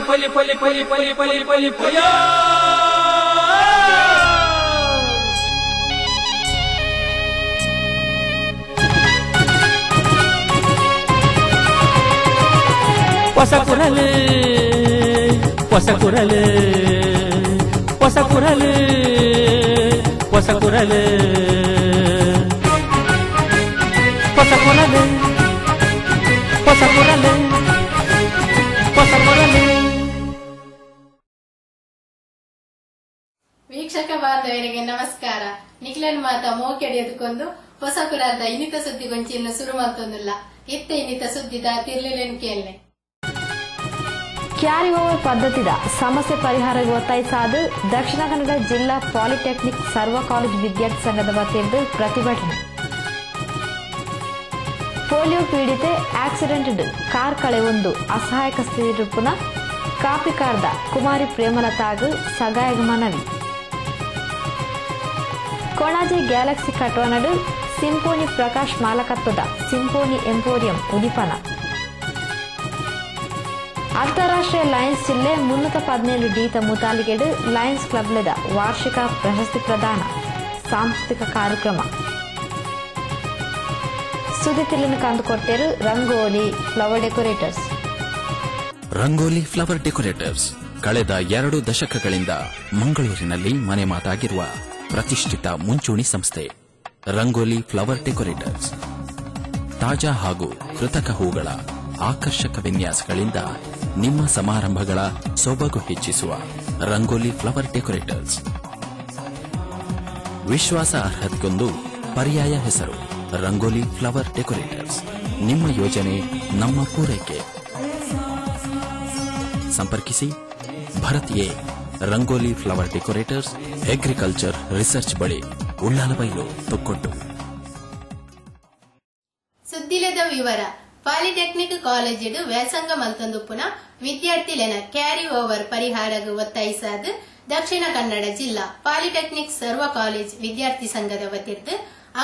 ಪಲಿ ಪಲಿ ಪಲಿ ಪಲಿ ಪಲಿ ಪಲಿ ಪಯ ಹೊಸ ಕುರಲು ಹೊಸ ಕುರಲು ಹೊಸ ಕುರಲು ಹೊಸ ಕುರಲು ಹೊಸ ಕುರಲು ಹೊಸ ಕುರಲು ಹೊಸ ಕುರಲು. ವೀಕ್ಷಕ ಬಾಂಧವರಿಗೆ ನಮಸ್ಕಾರ. ನಿಖಿಲನ್ ಮಾತ ಮೋಕೆಡಿ ಎದುಕೊಂಡು ಹೊಸ ಕುರಾದ ಇನ್ನಿತ ಸುದ್ದಿ ಗೊಂಚಿಯನ್ನು ಶುರು ಮಾಡ್ತೊಂದಿಲ್ಲ. ಇತ್ತ ಇನ್ನಿತ ಸುದ್ದಿದ ತಿರ್ಲಿಲೇನು ಕೇಳಲೆ. ಕ್ಯಾರಿ ಓವರ್ ಪದ್ಧತಿದ ಸಮಸ್ಯೆ ಪರಿಹಾರಕ್ಕೆ ಒತ್ತಾಯಿಸಾದ ದಕ್ಷಿಣ ಕನ್ನಡ ಜಿಲ್ಲಾ ಪಾಲಿಟೆಕ್ನಿಕ್ ಸರ್ವ ಕಾಲೇಜ್ ವಿದ್ಯಾರ್ಥಿ ಸಂಘದ ವತಿಯಿಂದ ಪ್ರತಿಭಟನೆ. ಪೋಲಿಯೋ ಪೀಡಿತೆ ಆಕ್ಸಿಡೆಂಟೆಡ್ ಕಾರ್ ಕಳೆ ಒಂದು ಅಸಹಾಯಕ ಸ್ಥಿತಿರುಪುನ ಕಾಪಿ ಕಾರ್ದ ಕುಮಾರಿ ಪ್ರೇಮಲತಾಗ ಸಗಾಯಗ ಮನವಿ. ಕೊಣಾಜೆ ಗ್ಯಾಲಕ್ಸಿ ಕಟ್ವನಡು ಸಿಂಫೋನಿ ಪ್ರಕಾಶ್ ಮಾಲಕತ್ವದ ಸಿಂಫೋನಿ ಎಂಪೋರಿಯಂ ಉದಿಪನ. ಅಂತಾರಾಷ್ಟ್ರೀಯ ಲಯನ್ಸ್ ಜಿಲ್ಲೆ 317 ಡೀತ ಮುತಾಲಿಗೆಡು ಲಯನ್ಸ್ ಕ್ಲಬ್ಲೆದ ವಾರ್ಷಿಕ ಪ್ರಶಸ್ತಿ ಪ್ರದಾನ ಸಾಂಸ್ಕೃತಿಕ ಕಾರ್ಯಕ್ರಮ. ಸುದ್ದಿ ತಿಲ್ಲಿನ ಕಂದುಕೊಟ್ಟರು Rangoli flower Decorators. Rangoli flower Decorators ಕಳೆದ 2 ದಶಕಗಳಿಂದ ಮಂಗಳೂರಿನಲ್ಲಿ ಮನೆ ಮಾತಾಗಿರುವ ಪ್ರತಿಷ್ಠಿತ ಮುಂಚೂಣಿ ಸಂಸ್ಥೆ. ರಂಗೋಲಿ ಫ್ಲವರ್ ಡೆಕೋರೇಟರ್ಸ್ ತಾಜಾ ಹಾಗೂ ಕೃತಕ ಹೂಗಳ ಆಕರ್ಷಕ ವಿನ್ಯಾಸಗಳಿಂದ ನಿಮ್ಮ ಸಮಾರಂಭಗಳ ಸೊಬಗು ಹೆಚ್ಚಿಸುವ ರಂಗೋಲಿ ಫ್ಲವರ್ ಡೆಕೋರೇಟರ್ಸ್. ವಿಶ್ವಾಸ ಅರ್ಹತೆಗೊಂದು ಪರ್ಯಾಯ ಹೆಸರು ರಂಗೋಲಿ ಫ್ಲವರ್ ಡೆಕೋರೇಟರ್ಸ್. ನಿಮ್ಮ ಯೋಜನೆ ನಮ್ಮ ಪೂರೈಕೆ. ಸಂಪರ್ಕಿಸಿ Bharath A rangoli flower decorators, agriculture research ಬಳಿ, ಉಳ್ಳಾಲಬೈಲು, ತೊಕ್ಕೊಟ್ಟು. ಸುದ್ದಿಲೆದ ವಿವರ. ಪಾಲಿಟೆಕ್ನಿಕ್ ಕಾಲೇಜು ವ್ಯಾಸಂಗ ಮಲ್ತೊಂದುಪ್ಪುನ ವಿದ್ಯಾರ್ಥಿಲೆನ ಕ್ಯಾರಿ ಓವರ್ ಪರಿಹಾರಗೆ ಒತ್ತಾಯಿಸಾದ ದಕ್ಷಿಣ ಕನ್ನಡ ಜಿಲ್ಲಾ ಪಾಲಿಟೆಕ್ನಿಕ್ ಸರ್ವ ಕಾಲೇಜ್ ವಿದ್ಯಾರ್ಥಿ ಸಂಘದ ವತಿರ್ದು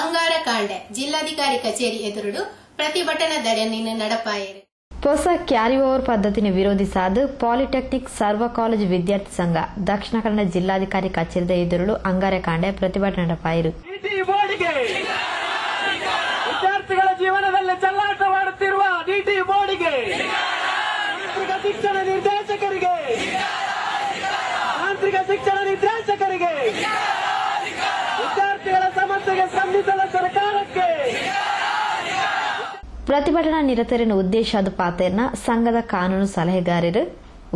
ಅಂಗಾರ ಕಾಂಡೆ ಜಿಲ್ಲಾಧಿಕಾರಿ ಕಚೇರಿ ಎದುರುಡು ಪ್ರತಿಭಟನಾ ಧರಣಿಯನ್ನು ನಡಪಾಯರು. ಹೊಸ ಕ್ಯಾರಿ ಓವರ್ ಪದ್ಧತಿನ ವಿರೋಧಿಸಾದ ಪಾಲಿಟೆಕ್ನಿಕ್ ಸರ್ವ ಕಾಲೇಜ್ ವಿದ್ಯಾರ್ಥಿ ಸಂಘ ದಕ್ಷಿಣ ಕನ್ನಡ ಜಿಲ್ಲಾಧಿಕಾರಿ ಕಚೇರಿದ ಎದುರುಡು ಅಂಗಾರ ಕಾಂಡೆ ಪ್ರತಿಭಟನೆ ನಡಪಾಯರು. ವಿದ್ಯಾರ್ಥಿಗಳ ಜೀವನದಲ್ಲಿ ಚೆಲ್ಲಾಟ ಮಾಡುತ್ತಿರುವ ಡಿಟಿ ಬೋರ್ಡ್ಗೆ, ಶಿಕ್ಷಣ ನಿರ್ದೇಶಕರಿಗೆ, ತಾಂತ್ರಿಕ ಶಿಕ್ಷಣ ನಿರ್ದೇಶಕರಿಗೆ, ವಿದ್ಯಾರ್ಥಿಗಳ ಸಮಸ್ಯೆಗೆ ಸ್ಪಂದಿಸಲು ಸರ್ಕಾರಕ್ಕೆ. ಪ್ರತಿಭಟನಾ ನಿರತರಿನ ಉದ್ದೇಶದ ಪಾತೆರ್ನ ಸಂಘದ ಕಾನೂನು ಸಲಹೆಗಾರರು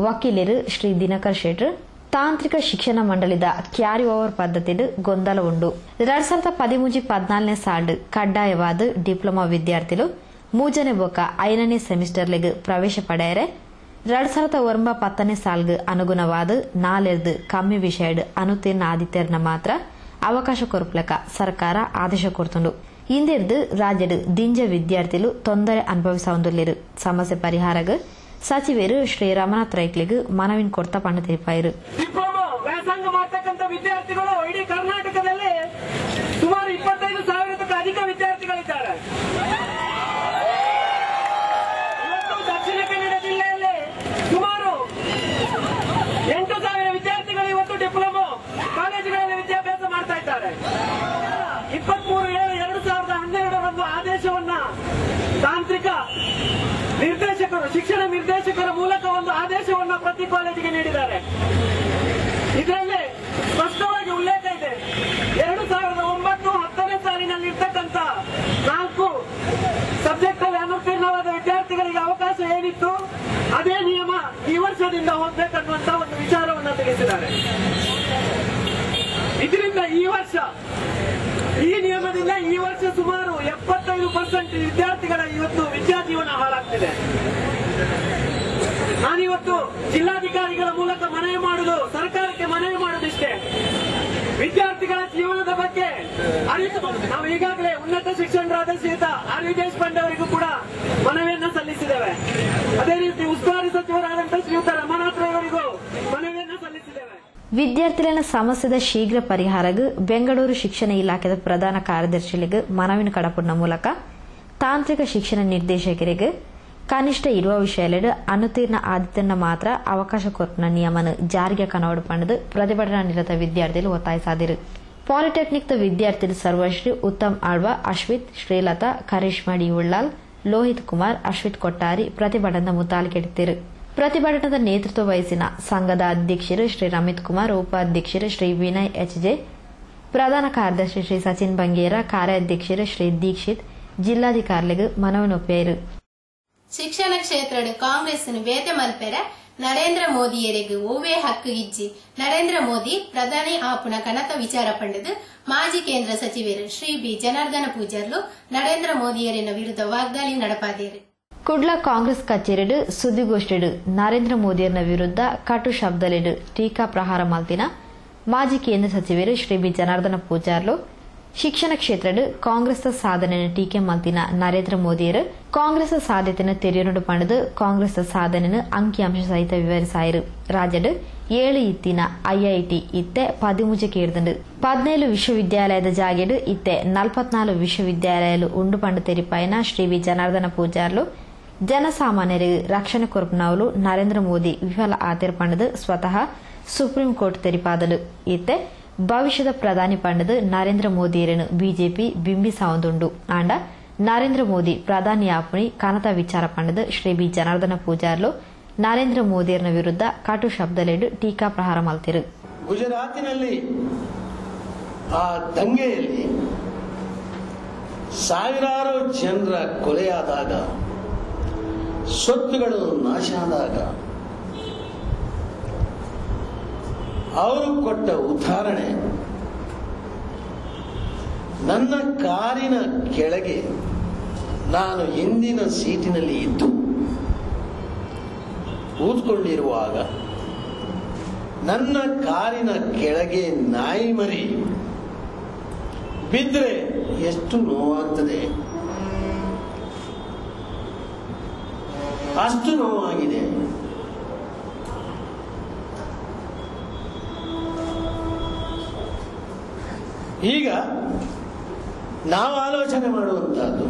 ವಕೀಲರು ಶ್ರೀ ದಿನಕರ್ ಶೆಟ್ರ್ ತಾಂತ್ರಿಕ ಶಿಕ್ಷಣ ಮಂಡಳಿದ ಕ್ಯಾರಿ ಓವರ್ ಪದ್ಧತಿಡು ಗೊಂದಲ ಉಂಡು. 2013-14 ಸಾಲ್ಡ್ ಕಡ್ಡಾಯವಾದ ಡಿಪ್ಲೊಮಾ ವಿದ್ಯಾರ್ಥಿಗಳು 3ನೇ ಬೊಕ್ಕ 5ನೇ ಸೆಮಿಸ್ಟರ್ಲೆಗ್ ಪ್ರವೇಶ ಪಡೆಯರೆ 2009-10ನೇ ಸಾಲ್ಗ್ ಅನುಗುಣವಾದ 4 ಕಮ್ಮಿ ವಿಷಯಡ್ ಅನುತೀರ್ಣ ಆದಿತ್ಯರ್ನ ಮಾತ್ರ ಅವಕಾಶ ಕೊರಪ್ಲಕ ಸರ್ಕಾರ ಆದೇಶ ಕೊಡ್ತುಂಡು. ಇಂದಿರ್ದು ರಾಜ್ಯಡ್ ದಿಂಜ ವಿದ್ಯಾರ್ಥಿಗಳು ತೊಂದರೆ ಅನುಭವಿಸೊಂದುಲ್ಲೇರು. ಸಮಸ್ಯೆ ಪರಿಹಾರಗ್ ಸಚಿವರು ಶ್ರೀ ರಮನಾಥ್ ರೈಕ್ಲಿಗ್ ಮನವಿನ ಕೊಡ್ತಾ ಪಣ್ಣ ತಿಳಿಪಾಯರು. ಡಿಪ್ಲೊಮಾ ವ್ಯಾಸಂಗ ಮಾಡತಕ್ಕಂಥ ವಿದ್ಯಾರ್ಥಿಗಳು ಇಡೀ ಕರ್ನಾಟಕದಲ್ಲಿ ಸುಮಾರು 25,000ಕ್ಕೂ ಅಧಿಕ ವಿದ್ಯಾರ್ಥಿಗಳಿದ್ದಾರೆ. ಇವತ್ತು ದಕ್ಷಿಣ ಕನ್ನಡ ಜಿಲ್ಲೆಯಲ್ಲಿ ಸುಮಾರು 8,000 ವಿದ್ಯಾರ್ಥಿಗಳು ಇವತ್ತು ಡಿಪ್ಲೊಮಾ ಕಾಲೇಜುಗಳಲ್ಲಿ ವಿದ್ಯಾಭ್ಯಾಸ ಮಾಡ್ತಾ ಇದ್ದಾರೆ. 23/7/2012 ಆದೇಶವನ್ನ ತಾಂತ್ರಿಕ ನಿರ್ದೇಶಕರು, ಶಿಕ್ಷಣ ನಿರ್ದೇಶಕರ ಮೂಲಕ ಒಂದು ಆದೇಶವನ್ನು ಪ್ರತಿ ಕಾಲೇಜಿಗೆ ನೀಡಿದ್ದಾರೆ. ಇದರಲ್ಲಿ ಸ್ಪಷ್ಟವಾಗಿ ಉಲ್ಲೇಖ ಇದೆ. 2009-10ನೇ ಸಾಲಿನಲ್ಲಿ ಇರ್ತಕ್ಕಂಥ 4 ಸಬ್ಜೆಕ್ಟ್ ಅಲ್ಲಿ ಅನುತ್ತೀರ್ಣವಾದ ವಿದ್ಯಾರ್ಥಿಗಳಿಗೆ ಅವಕಾಶ ಏನಿತ್ತು ಅದೇ ನಿಯಮ ಈ ವರ್ಷದಿಂದ ಹೋಗ್ಬೇಕನ್ನುವಂತ ಒಂದು ವಿಚಾರವನ್ನು ತಿಳಿಸಿದ್ದಾರೆ. ಇದರಿಂದ ಈ ನಿಯಮದಿಂದ ಈ ವರ್ಷ ಸುಮಾರು 75% ವಿದ್ಯಾರ್ಥಿಗಳ ಇವತ್ತು ವಿದ್ಯಾ ಜೀವನ ಹಾಳಾಗ್ತಿದೆ. ನಾನಿವತ್ತು ಜಿಲ್ಲಾಧಿಕಾರಿಗಳ ಮೂಲಕ ಮನವಿ ಮಾಡುವುದು, ಸರ್ಕಾರಕ್ಕೆ ಮನವಿ ಮಾಡುವುದಿಷ್ಟೇ, ವಿದ್ಯಾರ್ಥಿಗಳ ಜೀವನದ ಬಗ್ಗೆ ಅರಿತು ನಾವು ಈಗಾಗಲೇ ಉನ್ನತ ಶಿಕ್ಷಣರಾದ ಶ್ರೀಯುತ ಆರ್ ವಿ ದೇಶಪಾಂಡೆ ಅವರಿಗೂ ಕೂಡ ಮನವಿಯನ್ನು ಸಲ್ಲಿಸಿದ್ದೇವೆ. ಅದೇ ರೀತಿ ಉಸ್ತುವಾರಿ ಸಚಿವರಾದಂತಹ ಶ್ರೀಯುತ ರಮನಾಥ್ ಅವರಿಗೂ ಮನವಿಯನ್ನು ಸಲ್ಲಿಸಿದ್ದೇವೆ. ವಿದ್ಯಾರ್ಥಿಗಳ ಸಮಸ್ಯೆದ ಶೀಘ್ರ ಪರಿಹಾರಗ್ ಬೆಂಗಳೂರು ಶಿಕ್ಷಣ ಇಲಾಖೆದ ಪ್ರಧಾನ ಕಾರ್ಯದರ್ಶಿಗಳಿಗೆ ಮನವಿನ ಕಡಪುನ ಮೂಲಕ ತಾಂತ್ರಿಕ ಶಿಕ್ಷಣ ನಿರ್ದೇಶಕರಿಗೆ ಕನಿಷ್ಠ ಇರುವ ವಿಷಯಲೆಡ್ ಅನುತೀರ್ಣ ಆದಿತ್ಯನ ಮಾತ್ರ ಅವಕಾಶ ಕೊರ್ಪನ ನಿಯಮನ ಜಾರಿಗೆ ಕನವಡು ಪಂಡದು ಪ್ರತಿಭಟನಾ ನಿರತ ವಿದ್ಯಾರ್ಥಿಗಳು ಒತ್ತಾಯಿಸಾದಿರು. ಪಾಲಿಟೆಕ್ನಿಕ್ ವಿದ್ಯಾರ್ಥಿಗಳು ಸರ್ವಶ್ರೀ ಉತ್ತಮ್ ಆಳ್ವ, ಅಶ್ವಿತ್, ಶ್ರೀಲತಾ, ಕರೀಶ್ಮಾ ಡಿ ಉಳ್ಳಾಲ್, ಲೋಹಿತ್ ಕುಮಾರ್, ಅಶ್ವಿತ್ ಕೊಟ್ಟಾರಿ ಪ್ರತಿಭಟನಾ ಮುತಾಲಿಕೆಡಿದ್ದರು. ಪ್ರತಿಭಟನದ ನೇತೃತ್ವ ವಹಿಸಿನ ಸಂಘದ ಅಧ್ಯಕ್ಷರು ಶ್ರೀ ರಮಿತ್ ಕುಮಾರ್, ಉಪಾಧ್ಯಕ್ಷರು ಶ್ರೀ ವಿನಯ್ ಎಚ್ಜೆ, ಪ್ರಧಾನ ಕಾರ್ಯದರ್ಶಿ ಶ್ರೀ ಸಚಿನ್ ಬಂಗೇರ, ಕಾರ್ಯಾಧ್ಯಕ್ಷರು ಶ್ರೀ ದೀಕ್ಷಿತ್ ಜಿಲ್ಲಾಧಿಕಾರಿಗಳಿಗೆ ಮನವನ್ನೊಪ್ಪಿದರು. ಶಿಕ್ಷಣ ಕ್ಷೇತ್ರದ ಕಾಂಗ್ರೆಸ್ ವೇದ ಮಲ್ಪೆರ ನರೇಂದ್ರ ಮೋದಿಯರಿಗೆ ಓವೇ ಹಕ್ಕು ಇಜ್ಜಿ ನರೇಂದ್ರ ಮೋದಿ ಪ್ರಧಾನಿ ಆಪುನ ಕನತ ವಿಚಾರ ಪಂಡದು ಮಾಜಿ ಕೇಂದ್ರ ಸಚಿವರು ಶ್ರೀ ಬಿ ಜನಾರ್ದನ ಪೂಜಾರ್ಲು ನರೇಂದ್ರ ಮೋದಿಯರಿನ ವಿರುದ್ಧ ವಾಗ್ದಾಳಿ ನಡಪಾದೇರು. ಕುಡ್ಲ ಕಾಂಗ್ರೆಸ್ ಕಚೇರಿಡ್ ಸುದ್ದಿಗೋಷ್ಠಿಡ್ ನರೇಂದ್ರ ಮೋದಿಯರ್ನ ವಿರುದ್ಧ ಕಟು ಶಬ್ದಲಿಡ್ ಟೀಕಾ ಪ್ರಹಾರ ಮಲ್ತಿನ ಮಾಜಿ ಕೇಂದ್ರ ಸಚಿವರು ಶ್ರೀ ಬಿ ಜನಾರ್ದನ ಪೂಜಾರ್ಲು ಶಿಕ್ಷಣ ಕ್ಷೇತ್ರಡ್ ಕಾಂಗ್ರೆಸ್ ಸಾಧನೆಯ ಟೀಕೆ ಮಲ್ತಿನ ನರೇಂದ್ರ ಮೋದಿಯರು ಕಾಂಗ್ರೆಸ್ ಸಾಧ್ಯತೆಯನ್ನು ತೆರೆಯೊಂಡು ಪಂಡದು ಕಾಂಗ್ರೆಸ್ ಸಾಧನೆಯನ್ನು ಅಂಕಿಅಂಶ ಸಹಿತ ವಿವರಿಸಾಯಿರು. ರಾಜ್ಯಡ್ 7 ಇತ್ತಿನ ಐಐಟಿ ಇತ್ತೆ 13 ಕೇರ್ದಂಡು 17 ವಿಶ್ವವಿದ್ಯಾಲಯದ ಜಾಗೆಡ್ ಇತ್ತೆ 44 ವಿಶ್ವವಿದ್ಯಾಲಯಲು ಉಂಡು ಪಂಡು ತೆರಿಪಾಯಿನ ಶ್ರೀ ವಿ ಜನಾರ್ದನ ಪೂಜಾರ್ಲು ಜನಸಾಮಾನ್ಯರಿಗೆ ರಕ್ಷಣೆ ಕೊರಪನವಲು ನರೇಂದ್ರ ಮೋದಿ ವಿಫಲ ಆತಿರ್ಪಂಡದು ಸ್ವತಃ ಸುಪ್ರೀಂ ಕೋರ್ಟ್ ತೆರಿಪಾದಲು. ಇತ್ತೆ ಭವಿಷ್ಯದ ಪ್ರಧಾನಿ ಪಂಡದು ನರೇಂದ್ರ ಮೋದಿಯರನ್ನು ಬಿಜೆಪಿ ಬಿಂಬಿಸಾವಂದುಂಡು ಆಂಡ ನರೇಂದ್ರ ಮೋದಿ ಪ್ರಧಾನಿ ಆಪುನಿ ಕನತ ವಿಚಾರ ಪಂಡದು ಶ್ರೀ ಬಿ ಜನಾರ್ದನ ಪೂಜಾರ್ಲು ನರೇಂದ್ರ ಮೋದಿಯರನ ವಿರುದ್ಧ ಕಟು ಶಬ್ದಲೆಡ್ ಟೀಕಾ ಪ್ರಹಾರ ಮಲ್ತಿರು. ಗುಜರಾತಿನಲ್ಲಿ ಆ ದಂಗೆಯಲ್ಲಿ ಸಾವಿರಾರು ಜನರ ಕೊಲೆಯಾದಾಗ, ಸ್ವತ್ತುಗಳು ನಾಶ ಆದಾಗ ಅವರು ಕೊಟ್ಟ ಉದಾಹರಣೆ, ನನ್ನ ಕಾರಿನ ಕೆಳಗೆ ನಾನು ಹಿಂದಿನ ಸೀಟಿನಲ್ಲಿ ಇದ್ದು ಕೂತ್ಕೊಂಡಿರುವಾಗ ನನ್ನ ಕಾರಿನ ಕೆಳಗೆ ನಾಯಿ ಮರಿ ಬಿದ್ದರೆ ಎಷ್ಟು ನೋವಾಗ್ತದೆ, ಅಷ್ಟು ನೋವಾಗಿದೆ. ಈಗ ನಾವು ಆಲೋಚನೆ ಮಾಡುವಂತಹದ್ದು,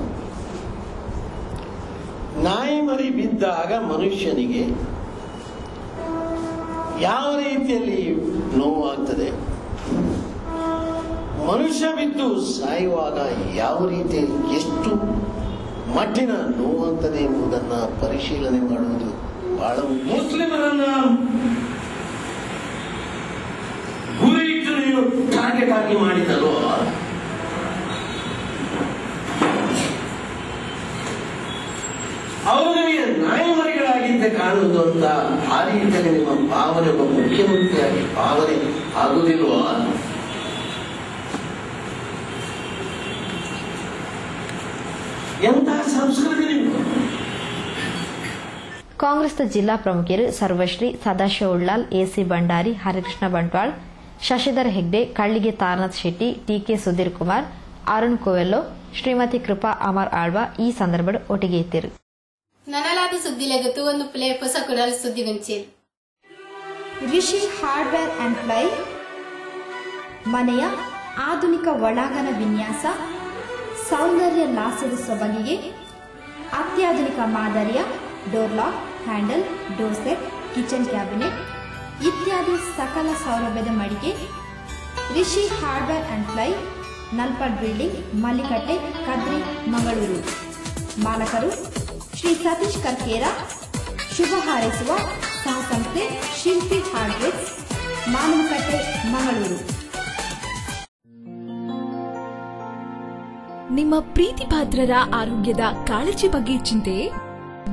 ನಾಯಿ ಮರಿ ಬಿದ್ದಾಗ ಮನುಷ್ಯನಿಗೆ ಯಾವ ರೀತಿಯಲ್ಲಿ ನೋವಾಗ್ತದೆ, ಮನುಷ್ಯ ಬಿದ್ದು ಸಾಯುವಾಗ ಯಾವ ರೀತಿಯಲ್ಲಿ ಎಷ್ಟು ಮಟ್ಟಿನ ನೋವಾಗ್ತದೆ ಎಂಬುದನ್ನ ಪರಿಶೀಲನೆ ಮಾಡುವುದು ಬಹಳ. ಮುಸ್ಲಿಮರನ್ನ ಗುರಿಯಿಟ್ಟು ನೀವು ಟಾರ್ಗೆಟ್ ಆಗಿ ಮಾಡಿದರೋ ಅವರಿಗೆ ನಾಯಮರಿಗಳಾಗಿದ್ದ ಕಾಣುವುದು ಅಂತ ಆ ರೀತಿಯಲ್ಲಿ ನಿಮ್ಮ ಭಾವನೆ ಒಬ್ಬ ಮುಖ್ಯಮಂತ್ರಿಯಾಗಿ ಭಾವನೆ ಆಗುವುದಿಲ್ವಾ? ಎಂತಹ ಸಂಸ್ಕೃತಿ ನಿಮ್ಗೆ? ಕಾಂಗ್ರೆಸ್ ಜಿಲ್ಲಾ ಪ್ರಮುಖರು ಸರ್ವಶ್ರೀ, ಸದಾಶಿವ ಉಳ್ಳಾಲ್, ಎಸಿ ಭಂಡಾರಿ, ಹರಿಕೃಷ್ಣ ಬಂಟ್ವಾಳ್, ಶಶಿಧರ್ ಹೆಗ್ಡೆ, ಕಳ್ಳಿಗೆ ತಾರನಾಥ್ ಶೆಟ್ಟಿ, ಟಿಕೆ ಸುಧೀರ್ ಕುಮಾರ್, ಅರುಣ್ ಕೋವೆಲ್ಲೋ, ಶ್ರೀಮತಿ ಕೃಪಾ ಅಮರ್ ಆಳ್ವ ಈ ಸಂದರ್ಭ ಒಟ್ಟಿಗೆ ಇದ್ದರು. ನನಲಾದ ಸುದ್ದಿಲೆಗತ್ತು ಒಂದು ಪ್ಲೇ ಹೊಸ ಕುರಲ್ ಸುದ್ದಿಗುಂಚೇರು. ರಿಷಿ ಹಾರ್ಡ್ವೇರ್ ಅಂಡ್ ಪ್ಲೈ ಮನೆಯ ಆಧುನಿಕ ಒಳಾಂಗಣ ವಿನ್ಯಾಸ, ಸೌಂದರ್ಯ ಲಾಸದ ಸೊಬಗಿಗೆ ಅತ್ಯಾಧುನಿಕ ಮಾದರಿಯ door lock, handle, door set, kitchen cabinet ಇತ್ಯಾದಿ ಸಕಲ ಸೌಲಭ್ಯದ ಮಳಿಗೆ Rishi Hardware and Ply, Nalpad Building, Mallikatte, Kadri, Mangaluru. ಮಾಲಕರು ಶ್ರೀ ಸತೀಶ್ ಕರ್ಕೇರ. ಶುಭ ಹಾರೈಸುವ ಸಹಸಂಸ್ಥೆ ಶಿಲ್ಪಿ ಹಾರ್ಡ್ವೇರ್, ಮಾನವಕಟ್ಟೆ, ಮಂಗಳೂರು. ನಿಮ್ಮ ಪ್ರೀತಿ ಪಾತ್ರರ ಆರೋಗ್ಯದ ಕಾಳಜಿ ಬಗ್ಗೆ ಚಿಂತೆ?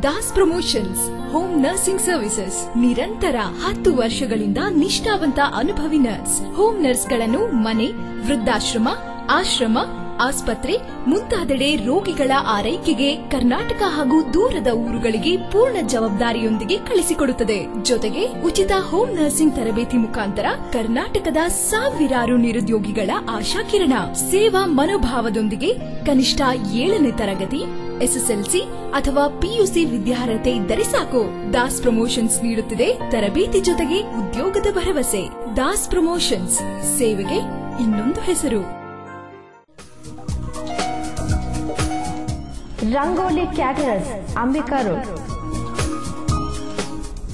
Das promotions home nursing services ನಿರಂತರ 10 ವರ್ಷಗಳಿಂದ ನಿಷ್ಠಾವಂತ ಅನುಭವಿ ನರ್ಸ್. ಹೋಮ್ ನರ್ಸ್ಗಳನ್ನು ಮನೆ, ವೃದ್ಧಾಶ್ರಮ, ಆಶ್ರಮ, ಆಸ್ಪತ್ರೆ ಮುಂತಾದೆಡೆ ರೋಗಿಗಳ ಆರೈಕೆಗೆ ಕರ್ನಾಟಕ ಹಾಗೂ ದೂರದ ಊರುಗಳಿಗೆ ಪೂರ್ಣ ಜವಾಬ್ದಾರಿಯೊಂದಿಗೆ ಕಳಿಸಿಕೊಡುತ್ತದೆ. ಜೊತೆಗೆ ಉಚಿತ ಹೋಮ್ ನರ್ಸಿಂಗ್ ತರಬೇತಿ ಮುಖಾಂತರ ಕರ್ನಾಟಕದ ಸಾವಿರಾರು ನಿರುದ್ಯೋಗಿಗಳ ಆಶಾಕಿರಣ. ಸೇವಾ ಮನೋಭಾವದೊಂದಿಗೆ ಕನಿಷ್ಠ 7ನೇ ತರಗತಿ, ಎಸ್ಎಸ್ಎಲ್ಸಿ ಅಥವಾ ಪಿಯುಸಿ ವಿದ್ಯಾರ್ಹತೆ ಇದ್ದರೆ ಸಾಕು. ದಾಸ್ ಪ್ರಮೋಷನ್ಸ್ ನೀಡುತ್ತಿದೆ ತರಬೇತಿ ಜೊತೆಗೆ ಉದ್ಯೋಗದ ಭರವಸೆ. ದಾಸ್ ಪ್ರಮೋಷನ್ಸ್, ಸೇವೆಗೆ ಇನ್ನೊಂದು ಹೆಸರು. Rangoli Caterers, Ambika Road.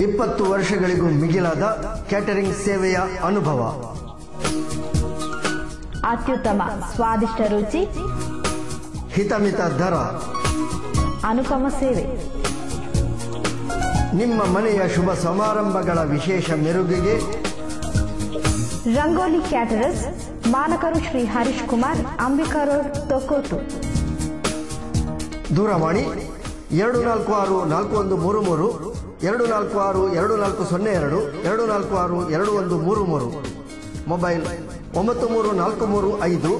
20 ವರ್ಷಗಳಿಗೂ ಮಿಗಿಲಾದ ಕ್ಯಾಟರಿಂಗ್ ಸೇವೆಯ ಅನುಭವ, ಅತ್ಯುತ್ತಮ ಸ್ವಾದಿಷ್ಟ ರುಚಿ, ಹಿತಮಿತ ದರ, ಅನುಪಮ ಸೇವೆ. ನಿಮ್ಮ ಮನೆಯ ಶುಭ ಸಮಾರಂಭಗಳ ವಿಶೇಷ ಮೆರುಗಿಗೆ ರಂಗೋಲಿ ಕ್ಯಾಟರರ್ಸ್, ಮಾಲಕರು ಶ್ರೀ ಹರೀಶ್ ಕುಮಾರ್, ಅಂಬಿಕಾ ರೋಡ್, ತೊಕ್ಕೋಟು. ದೂರವಾಣಿ 246413 246240 24622133, ಮೊಬೈಲ್ 9343 5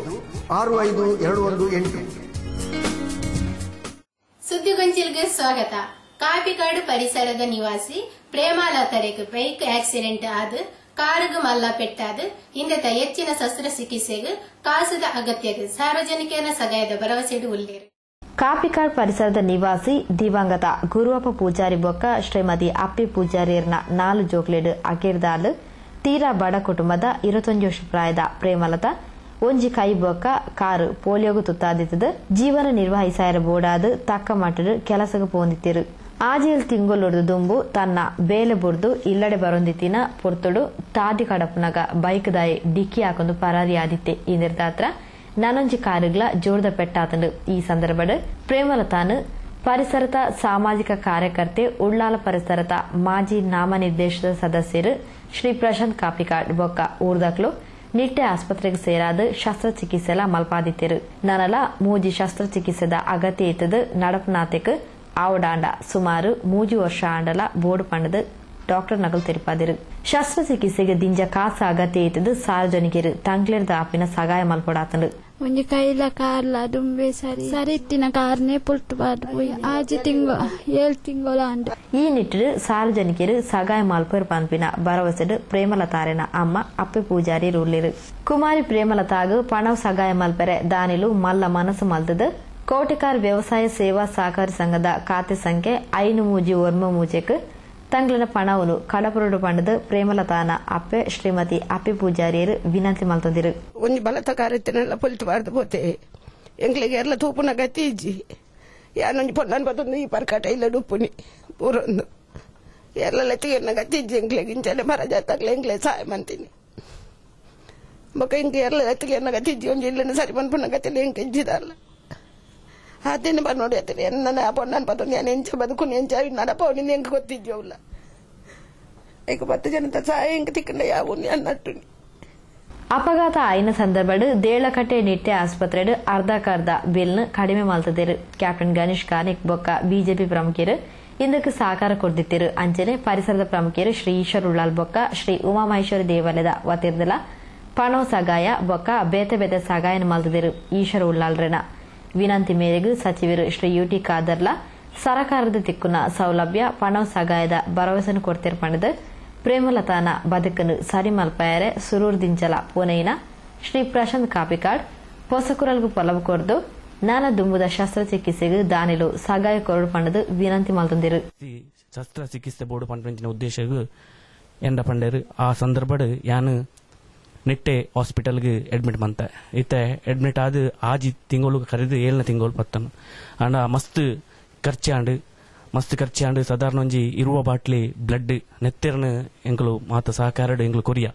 ಸುದ್ದಿಗೊಂಚಿಲ್ಗೆ ಸ್ವಾಗತ. ಕಾಪಿಕಾಡು ಪರಿಸರದ ನಿವಾಸಿ ಪ್ರೇಮಾಲತರಿಗೆ ಬೈಕ್ ಆಕ್ಸಿಡೆಂಟ್ ಆದ ಕಾರುಗು ಮಲ್ಲ ಪೆಟ್ಟಾದ ಇಂದತ ಹೆಚ್ಚಿನ ಶಸ್ತ್ರಚಿಕಿತ್ಸೆಗೆ ಕಾಸದ ಅಗತ್ಯಕ್ಕೆ ಸಾರ್ವಜನಿಕರ ಸಹಾಯದ ಭರವಸೆ ಉಳ್ಳೇರು. ಕಾಪಿಕಾಡ್ ಪರಿಸರದ ನಿವಾಸಿ ದಿವಂಗತ ಗುರುವಪ್ಪ ಪೂಜಾರಿ ಬೊಕ್ಕ ಶ್ರೀಮತಿ ಅಪ್ಪಿ ಪೂಜಾರಿಯರ್ನ 4 ಜೋಕ್ಲೇಡ್ ಅಕಿರ್ದಾಲ್ ತೀರಾ ಬಡ ಕುಟುಂಬದ 21 ವರ್ಷ ಪ್ರಾಯದ ಪ್ರೇಮಲತಾ ಒಂಜಿ ಕೈ ಬೊಕ್ಕ ಕಾರು ಪೋಲಿಯೋಗು ತುತ್ತಾದಿತ್ತದ ಜೀವನ ನಿರ್ವಹಿಸಾಯರ ಬೋಡಾದ ತಕ್ಕ ಮಟ್ಟದ ಕೆಲಸಕ್ಕೆ ಪೋಂದಿತ್ತಿರು. ಆಜೇಲ್ ತಿಂಗೊಲ್ಲುಡ್ದು ದುಂಬು ತನ್ನ ಬೇಲೆ ಬುರ್ದು ಇಲ್ಲಡೆ ಬರೊಂದಿತ್ತಿನ ಪೊರ್ತುಡು ತಾದಿ ಕಡಪನಾಗ ಬೈಕ್ ದಾಯಿ ಡಿಕ್ಕಿ ಹಾಕೊಂಡು ಪರಾರಿ ಆದಿತ್ತೆ. ಈ ನಿರ್ಧಾತ್ರ ನಾನೊಂಜಿ ಕಾರುಗಳ ಜೋರ್ದ ಪೆಟ್ಟಾತಂಡು. ಈ ಸಂದರ್ಭಡ್ ಪ್ರೇಮಲತಾನು ಪರಿಸರದ ಸಾಮಾಜಿಕ ಕಾರ್ಯಕರ್ತೆ, ಉಳ್ಳಾಲ ಪರಿಸರದ ಮಾಜಿ ನಾಮನಿರ್ದೇಶಿತ ಸದಸ್ಯರು ಶ್ರೀ ಪ್ರಶಾಂತ್ ಕಾಪಿಕಾಡ್ ಬೊಕ್ಕ ಊರ್ದಕ್ಲು ನಿಟ್ಟೆ ಆಸ್ಪತ್ರೆಗೆ ಸೇರಾದ ಶಸ್ತ್ರಚಿಕಿತ್ಸೆಲ ಮಲ್ಪಾದಿತ್ತಿರು. ನನಲ ಮೂಜಿ ಶಸ್ತ್ರಚಿಕಿತ್ಸೆದ ಅಗತ್ಯ ಇತ್ತದ ನಡಪನಾತೆಕ್ ಆವಡಾಂಡ ಸುಮಾರು 3 ವರ್ಷ ಆಂಡಲ ಬೋರ್ಡ್ ಪಂಡದ ಡಾಕ್ಟರ್ ನಗಲ್ ತೆರಿಪಾದಿರು. ಶಸ್ತ್ರಚಿಕಿತ್ಸೆಗೆ ದಿಂಜ ಕಾಸ ಅಗತ್ಯ ಇತ್ತದ ಸಾರ್ವಜನಿಕರು ತಂಗ್ಲೇರ್ದ ಆಪಿನ ಸಹಾಯ ಮಲ್ಪಡಾತಂಡು. ಒಂಜಿ ಕೈಲ ಕಾರ್ಲ ದುಂಬೆ ಸರಿತ್ತಿನ ಕಾರ್ನೆ ಪುಟ್ಟುಬಾರ್ದು ಪೋಯಿ ಆಜಿ ತಿಂಗೊ 7 ತಿಂಗಳ ಅಂಡ. ಈ ನಿಟ್ಟಿಡು ಸಾರ್ವಜನಿಕರು ಸಹಾಯ ಮಲ್ಪರ್ ಪನ್ಪಿನ ಭರವಸೆಡು ಪ್ರೇಮಲತಾರಿನ ಅಮ್ಮ ಅಪ್ಪೆ ಪೂಜಾರಿ ರೂಲಿರು. ಕುಮಾರಿ ಪ್ರೇಮಲತಾಗು ಪಣವ್ ಸಹಾಯ ಮಲ್ಪರೆ ದಾನಿಲು ಮಲ್ಲ ಮನಸ್ಸು ಮಲ್ತದ ಕೋಟಿಕಾರ್ ವ್ಯವಸಾಯ ಸೇವಾ ಸಹಕಾರಿ ಸಂಘದ ಖಾತೆ ಸಂಖ್ಯೆ 531 ತಂಗ್ಲನ ಪಣವನ್ನು ಕಡಪುರುಡು ಪಂಡದ ಪ್ರೇಮಲತಾನ ಅಪ್ಪೆ ಶ್ರೀಮತಿ ಅಪ್ಪಿ ಪೂಜಾರಿಯರು ವಿನಂತಿ ಮಲ್ತದಿರು. ಒಂಜಿ ಬಲತ ಕಾರ್ಯತೆನೆಲ್ಲ ಪೊಲ್ತುಬಾರ್ದು ಪೋತೆ ಎಂಕ್ಲೆಗೆ ಎಲ್ಲ ತೂಪುನ ಗತಿ ಇಜ್ಜಿ ಯಾನೊಂಜಿ ಪೊನ್ನನ್ ಬತ್ತೊಂದು ಈ ಪರ್ಕಾಟ ಇಲ್ಲ ಡುಪ್ಪುನಿ ಪೂರೊಂದು ಎಲ್ಲ ಲೆತ್ತಿಗೆನ್ನ ಗತಿ ಇಜ್ಜಿ ಎಂಕ್ಲೆಗೆ ಇಂಚಲೆ ಮರ ಜಾತಾಗ್ಲೆ ಎಂಕ್ಲೆ ಸಹಾಯ ಮಂತೀನಿ ಬೊಕ್ಕ ಇಂಕ ಎಲ್ಲ ಲೆತ್ತಿಗೆನ್ನ ಗತಿ ಇಜ್ಜಿ ಒಂಜಿ ಇಲ್ಲನ ಸರಿ ಪನ್ಪುನ ಗತಿಲ್ಲ ಎಂಕ ಇಜ್ಜಿದಲ್ಲ ಆತೇನೆ ಬರ್ ನೋಡಿ ಆತೇನೆ ಎನ್ನ ಪೊನ್ನನ್ ಬತ್ತೊಂದು ಯಾನ ಎಂಚ ಬದುಕುನಿ ಎಂಚ ನಡಪವನಿ ಎಂಕ ಗೊತ್ತಿಜ್ಜವಲ್ಲ ಈಗ 10 ಜನದ ಸಹಾಯ ಎಂಕ ತಿಕ್ಕಂಡ ಯಾವನಿ ಅನ್ನಟ್ಟುನಿ. ಅಪಘಾತ ಆಯ್ನ ಸಂದರ್ಭಡ್ ದೇಳಕಟ್ಟೆ ನಿಟ್ಟೆ ಆಸ್ಪತ್ರೆಡ್ ಅರ್ಧಕರ್ಧ ಬಿಲ್ನ ಕಡಿಮೆ ಮಲ್ತದಿರು. ಕ್ಯಾಪ್ಟನ್ ಗಣೇಶ್ ಕಾರ್ನಿಕ್ ಬೊಕ್ಕ ಬಿಜೆಪಿ ಪ್ರಮುಖರು ಇಂದಕ್ಕೆ ಸಹಕಾರ ಕೊಡ್ದಿತ್ತಿರು. ಅಂಚನೆ ಪರಿಸರದ ಪ್ರಮುಖರು ಶ್ರೀ ಈಶ್ವರ್ ಉಳ್ಳಾಲ್ ಬೊಕ್ಕ ಶ್ರೀ ಉಮಾಮಹೇಶ್ವರಿ ದೇವಾಲಯದ ವತಿರ್ದಲ ಪಣೋ ಸಗಾಯ ಬೊಕ್ಕ ಬೇತೆ ಬೇತೆ ಸಗಾಯನ ಮಲ್ತದಿರು. ಈಶ್ವರ್ ಉಳ್ಳಾಲ್ರನ ವಿನಂತಿ ಮೇರೆಗೆ ಸಚಿವರು ಶ್ರೀ ಯುಟಿ ಖಾದರ್ಲ ಸರಕಾರದ ತಿಕ್ಕುನ ಸೌಲಭ್ಯ ಪಣವ್ ಸಗಾಯದ ಭರವಸೆಯನ್ನು ಕೊಡ್ತಿರ್ಪಂಡದ ಪ್ರೇಮಲತಾನ ಬದುಕನ್ನು ಸರಿ ಮಲ್ಪಾಯರೆ ಸುರೂರ್ ದಿಂಚಲ ಪುಣೆಯಿನ ಶ್ರೀ ಪ್ರಶಾಂತ್ ಕಾಪಿಕಾಡ್ ಹೊಸಕುರಲ್ಗು ಪೊಲವು ಕೊರ್ದು ನಾನಾ ದುಂಬುದ ಶಸ್ತ್ರಚಿಕಿತ್ಸೆಗೆ ದಾನಿಲು ಸಗಾಯ ಕೊರಡು ಪಂಡದು ವಿನಂತಿ ಮಲ್ತೊಂದಿರು. ಶಸ್ತ್ರಚಿಕಿತ್ಸೆ ಬೋರ್ಡು ಪಂಪಿನ ಉದ್ದೇಶಗೂ ಎಂಡ ಪಂಡರು ಆ ಸಂದರ್ಭಡ್ ಯಾನು ನಿಟ್ಟೆ ಹಾಸ್ಪಿಟಲ್ಗೆ ಅಡ್ಮಿಟ್ ಮಂತ ಇತ್ತೆ ಅಡ್ಮಿಟ್ ಆದ ಆಜಿ ತಿಂಗಳು ಕರೆದು 7ನೇ ತಿಂಗಳು ಪತ್ತನು ಅಂಡ ಮಸ್ತ್ ಖರ್ಚಾಂಡು ಸಾಧಾರಣ ಒಂಜಿ ಇರುವ ಬಾಟ್ಲಿ ಬ್ಲಡ್ ನೆತ್ತೆರ್ನ ಎಂಕಲು ಮಾತ ಸಹಕಾರಡ್ ಎಂಕಲು ಕೊರಿಯ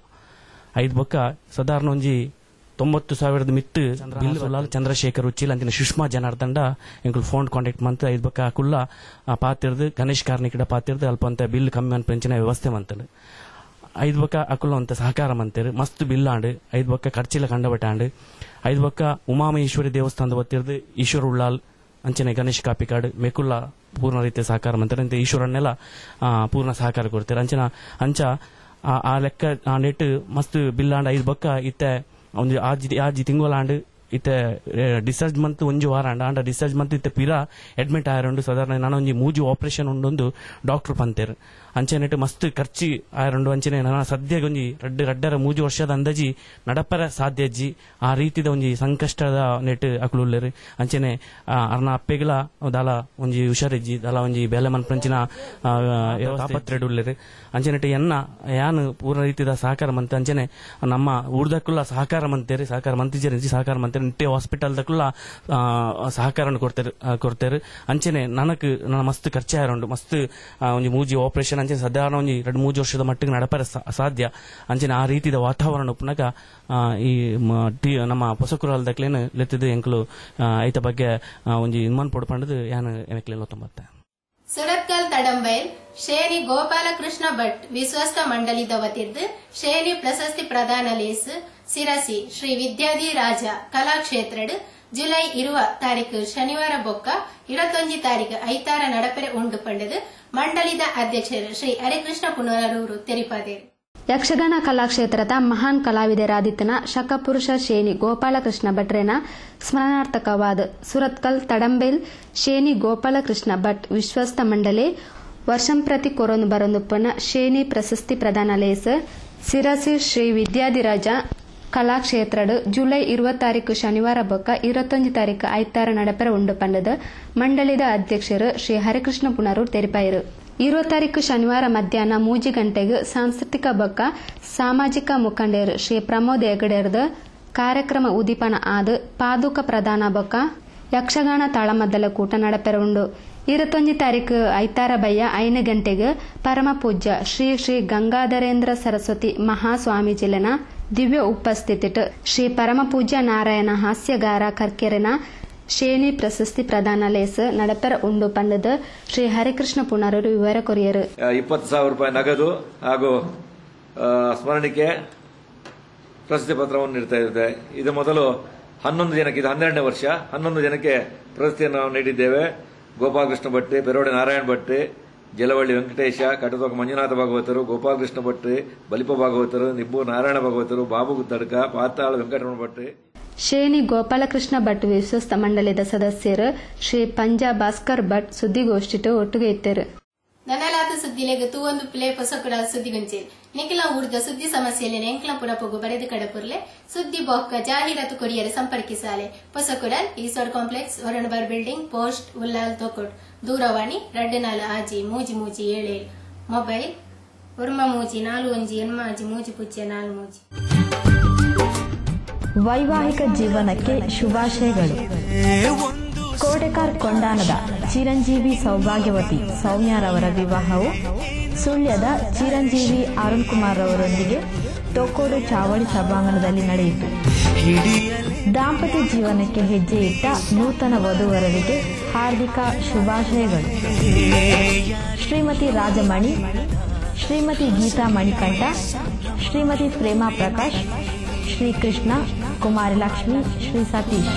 5 ಬೊಕ್ಕ ಸಾಧಾರಣ ಒಂಜಿ 90,000 ಮಿತ್ತು ಬಿಲ್ ಚಂದ್ರಶೇಖರ್ ಉಚ್ಚಿಲ್ ಅಂತಿನ ಸುಷ್ಮಾ ಜನಾರ್ದಂಡ ಎಂಕಲು ಫೋನ್ ಕಾಂಟ್ಯಾಕ್ಟ್ ಮಂತ 5 ಬೊಕ್ಕ ಕುಲ್ಲ ಪಾತಿರ್ದು ಗಣೇಶ್ ಕಾರ್ನಿಕಿಡ ಪಾತಿರ್ದು ಅಲ್ಪ ಅಂತ ಬಿಲ್ ಕಮ್ಮಿ ಅಂತ ಪೆಂಚಿನ ವ್ಯವಸ್ಥೆ ಮಂತನು 5 ಬೊಕ್ಕ ಅಕುಲ್ಲ ಅಂತ ಸಹಕಾರ ಮಂತೇರು ಮಸ್ತ್ ಬಿಲ್ಲಾಂಡು 5 ಬೊಕ್ಕ ಖರ್ಚಿಲ ಕಂಡಬಟಾಂಡು 5 ಬೊಕ್ಕ ಉಮಾಮಹೇಶ್ವರಿ ದೇವಸ್ಥಾನದ ಒತ್ತಿರ್ದು ಈಶ್ವರ್ ಉಳ್ಳಾಲ್ ಅಂಚನೆ ಗಣೇಶ್ ಕಾಪಿಕಾಡ್ ಮೇಕುಲ್ಲ ಪೂರ್ಣ ರೀತಿಯ ಸಹಕಾರ ಮಂತಾರೆ ಅಂತ ಈಶ್ವರನ್ನೆಲ್ಲ ಪೂರ್ಣ ಸಹಕಾರ ಕೊಡ್ತಾರೆ ಅಂಚ ಆ ಲೆಕ್ಕ ಆ ನೆಟ್ ಮಸ್ತ್ ಬಿಲ್ಲಾಂಡ್ 5 ಬೊಕ್ಕ ಇತ್ತೆ ಒಂದು ಆಜಿ ತಿಂಗಳಾಂಡು ಇತ್ತೆ ಡಿಸ್ಚಾರ್ಜ್ ಮಂತ್ 1 ವಾರ ಆಂಡ ಡಿಸ್ಚಾರ್ಜ್ ಮಂತ್ ಇತ್ತೆ ಪಿರಾ ಅಡ್ಮಿಟ್ ಆಯರುಂಡು ಸಾಧಾರಣ ನಾನು ಒಂಜಿ 3 ಆಪರೇಷನ್ ಉಂಡೊಂದು ಡಾಕ್ಟರ್ ಪಂತೇರು ಅಂಚೆ ಮಸ್ತ್ ಖರ್ಚಿ ಆಯರುಂಡು ಅಂಚನೆ ನಾನು ಸದ್ಯ ಒಂಜಿ ರಡ್ಡರ 3 ವರ್ಷದ ಅಂದಾಜಿ ನಡಪರ ಸಾಧ್ಯಜ್ಜಿ ಆ ರೀತಿದ ಒಂಜಿ ಸಂಕಷ್ಟದ ನೆಟ್ ಅಕ್ಲುಲ್ಲೇರು ಅಂಚನೆ ಅರ್ನ ಅಪ್ಪೆಗಳ ದಾಲ ಒಂಜಿ ಹುಷಾರಿಜ್ಜಿ ದಾಲ ಒಂಜಿ ಬೇಲೆ ಮನ್ಪಂಚಿನ ಆಪತ್ರೆಡ್ ಉಲ್ಲೇರು ಅಂಚೆ ಯಾನು ಪೂರ್ಣ ರೀತಿಯ ಸಹಕಾರ ಮಂತ ಅಂಚನೆ ನಮ್ಮ ಊರ್ದಕ್ಕುಲ್ಲ ಸಹಕಾರ ಮಂತೇರಿ ಸಹಕಾರ ಮಂತಿಜರಿ ಸಹಕಾರ ಮಂತೇರಿ ನಿಟ್ಟೆ ಹಾಸ್ಪಿಟಲ್ ದಕ್ಕುಲ್ಲ ಸಹಕಾರ ಕೊಡ್ತೇರು ಅಂಚೆನೆ ನನಕ್ ಮಸ್ತ್ ಖರ್ಚಾಯರುಂಡು ಮಸ್ತ್ ಒಂಜಿ ಮೂಜಿ ಆಪರೇಷನ್ ಅಂಚೆ ಸಾಧಾರಣ ಒಂಜಿ 2-3 ವರ್ಷದ ಮಟ್ಟಿಗೆ ನಡಪರ ಸಾಧ್ಯ ಅಂಚೆನೆ ಆ ರೀತಿಯ ವಾತಾವರಣ ಉಪ್ಪನಾಗ ಈ ನಮ್ಮ ಹೊಸಕುರಲ್ದಕ್ಲೇನು ಲೆತ್ತಿದ್ದು ಎಂಕಲು ಐತ ಬಗ್ಗೆ ಒಂಜಿ ಇನ್ಮಾನ್ ಪೊಡ್ಪಂಡದು ಯಾನು ಎನಕ್ಲೆಲ್ಲ ತೊಂಬತ್ತೆ. ಸುರತ್ಕಲ್ ತಡಂಬೈಲ್ ಶೇನಿ ಗೋಪಾಲಕೃಷ್ಣ ಭಟ್ ವಿಶ್ವಸ್ತ ಮಂಡಳಿದ ವತಿರ್ದು ಶೇನಿ ಪ್ರಶಸ್ತಿ ಪ್ರದಾನ ಲೇಸ್ ಸಿರಸಿ ಶ್ರೀ ವಿದ್ಯಾಧಿ ರಾಜ ಕಲಾಕ್ಷೇತ್ರಡ್ ಜುಲೈ 20 ಶನಿವಾರ ಬೊಕ್ಕ 21 ತಾರೀಕು ಐತಾರ ನಡಪರೆ ಉಂಡು ಪಂಡದು ಮಂಡಳಿದ ಅಧ್ಯಕ್ಷರು ಶ್ರೀ ಹರಿಕೃಷ್ಣ ಪುನರೂರು ತೆರಿಪಾದೇರು. ಯಕ್ಷಗಾನ ಕಲಾಕ್ಷೇತ್ರದ ಮಹಾನ್ ಕಲಾವಿದರಾದಿತ್ತನ ಶಕಪುರುಷ ಶೇನಿ ಗೋಪಾಲಕೃಷ್ಣ ಭಟ್ರೇನ ಸ್ಮರಣಾರ್ಥಕವಾದ ಸುರತ್ಕಲ್ ತಡಂಬೇಲ್ ಶೇನಿ ಗೋಪಾಲಕೃಷ್ಣ ಭಟ್ ವಿಶ್ವಸ್ತ ಮಂಡಳಿ ವರ್ಷಂಪ್ರತಿ ಕೊರೊಂದು ಬರೊಂದುಪ್ಪನ ಶೇನಿ ಪ್ರಶಸ್ತಿ ಪ್ರದಾನ ಲೇಸ್ ಸಿರಸಿ ಶ್ರೀ ವಿದ್ಯಾಧಿರಾಜ ಕಲಾಕ್ಷೇತ್ರಡ್ ಜುಲೈ 20 ಶನಿವಾರ ಬೊಕ್ಕ 21 ತಾರೀಕು ಐತಾರ ನಡಪರ ಉಂಡು ಪಂಡದ ಮಂಡಳಿದ ಅಧ್ಯಕ್ಷರು ಶ್ರೀ ಹರಿಕೃಷ್ಣ ಪುನರೂರು ತೆರಿಪಾಯರು. 20 ಶನಿವಾರ ಮಧ್ಯಾಹ್ನ 3 ಗಂಟೆಗೆ ಸಾಂಸ್ಕೃತಿಕ ಬೊಕ್ಕ ಸಾಮಾಜಿಕ ಮುಖಂಡರು ಶ್ರೀ ಪ್ರಮೋದ್ ಹೆಗಡೆರ್ದ ಕಾರ್ಯಕ್ರಮ ಉದೀಪನ ಆದ ಪಾದುಕ ಪ್ರದಾನ ಬೊಕ್ಕ ಯಕ್ಷಗಾನ ತಾಳಮದ್ದಲ ಕೂಟ ನಡಪೆರ ಉಂಡು. 21 ತಾರೀಕು ಐತಾರ ಬಯ್ಯ 5 ಗಂಟೆಗೆ ಪರಮ ಪೂಜ್ಯ ಶ್ರೀ ಶ್ರೀ ಗಂಗಾಧರೇಂದ್ರ ಸರಸ್ವತಿ ಮಹಾಸ್ವಾಮೀಜಿಲನ ದಿವ್ಯ ಉಪಸ್ಥಿತಿಟ್ ಶ್ರೀ ಪರಮ ಪೂಜ್ಯ ನಾರಾಯಣ ಹಾಸ್ಯಗಾರ ಕರ್ಕೆರೆನ ಶೇನಿ ಪ್ರಶಸ್ತಿ ಪ್ರದಾನ ಲೇಸ್ ನಡಪೆರ ಉಂಡು ಪಂಡದ ಶ್ರೀ ಹರಿಕೃಷ್ಣ ಪುನರೂರು ವಿವರ ಕೊರಿಯರು. 20,000 ರೂಪಾಯಿ ನಗದು ಹಾಗೂ ಸ್ಮರಣಿಕೆ ಪ್ರಶಸ್ತಿ ಪತ್ರವನ್ನು ನೀಡ್ತಾ ಇರುತ್ತೆ. ಇದು ಮೊದಲು 11 ಜನಕ್ಕೆ, ಇದು 12ನೇ ವರ್ಷ, 11 ಜನಕ್ಕೆ ಪ್ರಶಸ್ತಿಯನ್ನು ನಾವು ನೀಡಿದ್ದೇವೆ. ಗೋಪಾಲಕೃಷ್ಣ ಭಟ್ಟಿ, ಪೆರೋಡೆ ನಾರಾಯಣ ಭಟ್ಟಿ, ಜಲವಳ್ಳಿ ವೆಂಕಟೇಶ, ಕಟತೋಕ ಮಂಜುನಾಥ ಭಾಗವತರು, ಗೋಪಾಲಕೃಷ್ಣ ಭಟ್ಟಿ, ಬಲಿಪ ಭಾಗವತರು, ನಿಬ್ಬು ನಾರಾಯಣ ಭಾಗವತರು, ಬಾಬು ಗುತ್ತಡ್ಕ, ಪಾತಾಳ ವೆಂಕಟರಮಣ ಭಟ್ಟಿ. ಶೇನಿ ಗೋಪಾಲಕೃಷ್ಣ ಭಟ್ ವಿಶ್ವಸ್ತ ಮಂಡಳಿದ ಸದಸ್ಯರು ಶ್ರೀ ಪಂಜಾ ಭಾಸ್ಕರ್ ಭಟ್ ಸುದ್ದಿಗೋಷ್ಠಿಟ್ಟು ಒಟ್ಟಿಗೆ ಇತ್ತರು. ನನಲಾದ ಸುದ್ದಿಲೆಗೆ ತೂವೊಂದು ಪ್ಲೇ ಹೊಸಕುಡ ಸುದ್ದಿಗುಂಚೇರಿ ನಿಖಿಲ ಊರ್ದ ಸುದ್ದಿ ಸಮಸ್ಯೆಯಲ್ಲಿ ಎಂಕ್ಲ ಪುರಪೊಗು ಬರೆದು ಕಡಪುರ್ಲೆ ಸುದ್ದಿ ಬೊಕ್ಕ ಜಾಹೀರಾತು ಕೊರಿಯರು ಸಂಪರ್ಕಿಸಾಲೆ ಹೊಸಕುಡಲ್ ಈಶ್ವರ್ ಕಾಂಪ್ಲೆಕ್ಸ್ ಹೊರಣಬರ್ ಬಿಲ್ಡಿಂಗ್ ಪೋಸ್ಟ್ ಉಲ್ಲಾಲ್ ತೊಕೊಟ್ ದೂರವಾಣಿ 24 ಮೊಬೈಲ್ 41 ವೈವಾಹಿಕ ಜೀವನಕ್ಕೆ ಶುಭಾಶಯಗಳು. ಕೋಟೆಕಾರ್ ಕೊಂಡಾನದ ಚಿರಂಜೀವಿ ಸೌಭಾಗ್ಯವತಿ ಸೌಮ್ಯರವರ ವಿವಾಹವು ಸುಳ್ಯದ ಚಿರಂಜೀವಿ ಅರುಣ್ ಕುಮಾರ್ ಅವರೊಂದಿಗೆ ತೊಕ್ಕೋಡು ಚಾವಡಿ ಸಭಾಂಗಣದಲ್ಲಿ ನಡೆಯಿತು. ದಾಂಪತ್ಯ ಜೀವನಕ್ಕೆ ಹೆಜ್ಜೆ ಇಟ್ಟ ನೂತನ ವಧುವರರಿಗೆ ಹಾರ್ದಿಕ ಶುಭಾಶಯಗಳು. Shrimati Rajamani, Shrimati Geetha Manikanta, Shrimati Prema Prakash, Shri Krishna, Kumari Lakshmi, Shri Satish.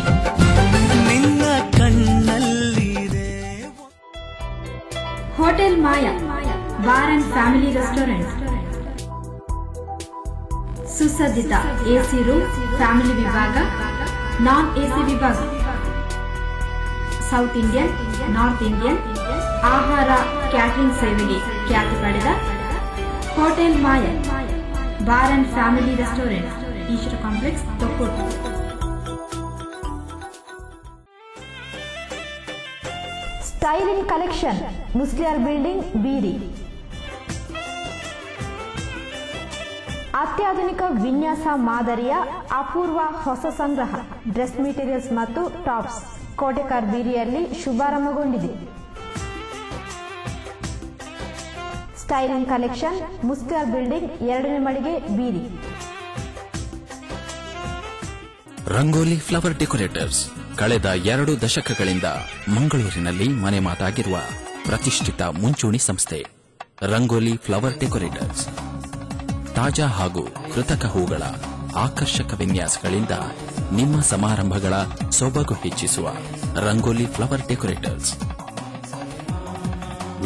Hotel Maya Bar and Family Restaurant ಸುಸಜ್ಜಿತ ಎಸಿ ರೂಮ್, ಫ್ಯಾಮಿಲಿ ವಿಭಾಗ, ನಾನ್ ಎಸಿ ವಿಭಾಗ, ಸೌತ್ ಇಂಡಿಯನ್, ನಾರ್ತ್ ಇಂಡಿಯನ್ ಆಹಾರ ಕ್ಯಾಟರಿಂಗ್ ಸೇವೆಗೆ ಖ್ಯಾತಿ ಪಡೆದ Hotel Maya Bar and Family Restaurant, Ishwara Complex, Thokkottu. Styling Collection, Musliyar Building, Beeri. ಅತ್ಯಾಧುನಿಕ ವಿನ್ಯಾಸ ಮಾದರಿಯ ಅಪೂರ್ವ ಹೊಸ ಸಂಗ್ರಹ ಡ್ರೆಸ್ ಮೆಟೀರಿಯಲ್ಸ್ ಮತ್ತು ಟಾಪ್ಸ್ ಕೋಟೆಕಾರ್ ಬೀರಿಯಲ್ಲಿ ಶುಭಾರಂಭಗೊಂಡಿದೆ. ಸ್ಟೈಲಿಂಗ್ ಕಲೆಕ್ಷನ್, ಮುಸ್ಲಿಯಾರ್ ಬಿಲ್ಡಿಂಗ್, 2ನೇ ಮಳಿಗೆ, ಬೀರಿ. ರಂಗೋಲಿ ಫ್ಲವರ್ ಡೆಕೋರೇಟರ್ಸ್ ಕಳೆದ 2 ದಶಕಗಳಿಂದ ಮಂಗಳೂರಿನಲ್ಲಿ ಮನೆ ಮಾತಾಗಿರುವ ಪ್ರತಿಷ್ಠಿತ ಮುಂಚೂಣಿ ಸಂಸ್ಥೆ. ರಂಗೋಲಿ ಫ್ಲವರ್ ಡೆಕೋರೇಟರ್ಸ್ ತಾಜಾ ಹಾಗೂ ಕೃತಕ ಹೂಗಳ ಆಕರ್ಷಕ ವಿನ್ಯಾಸಗಳಿಂದ ನಿಮ್ಮ ಸಮಾರಂಭಗಳ ಸೊಬಗು ಹೆಚ್ಚಿಸುವ ರಂಗೋಲಿ ಫ್ಲವರ್ ಡೆಕೋರೇಟರ್ಸ್.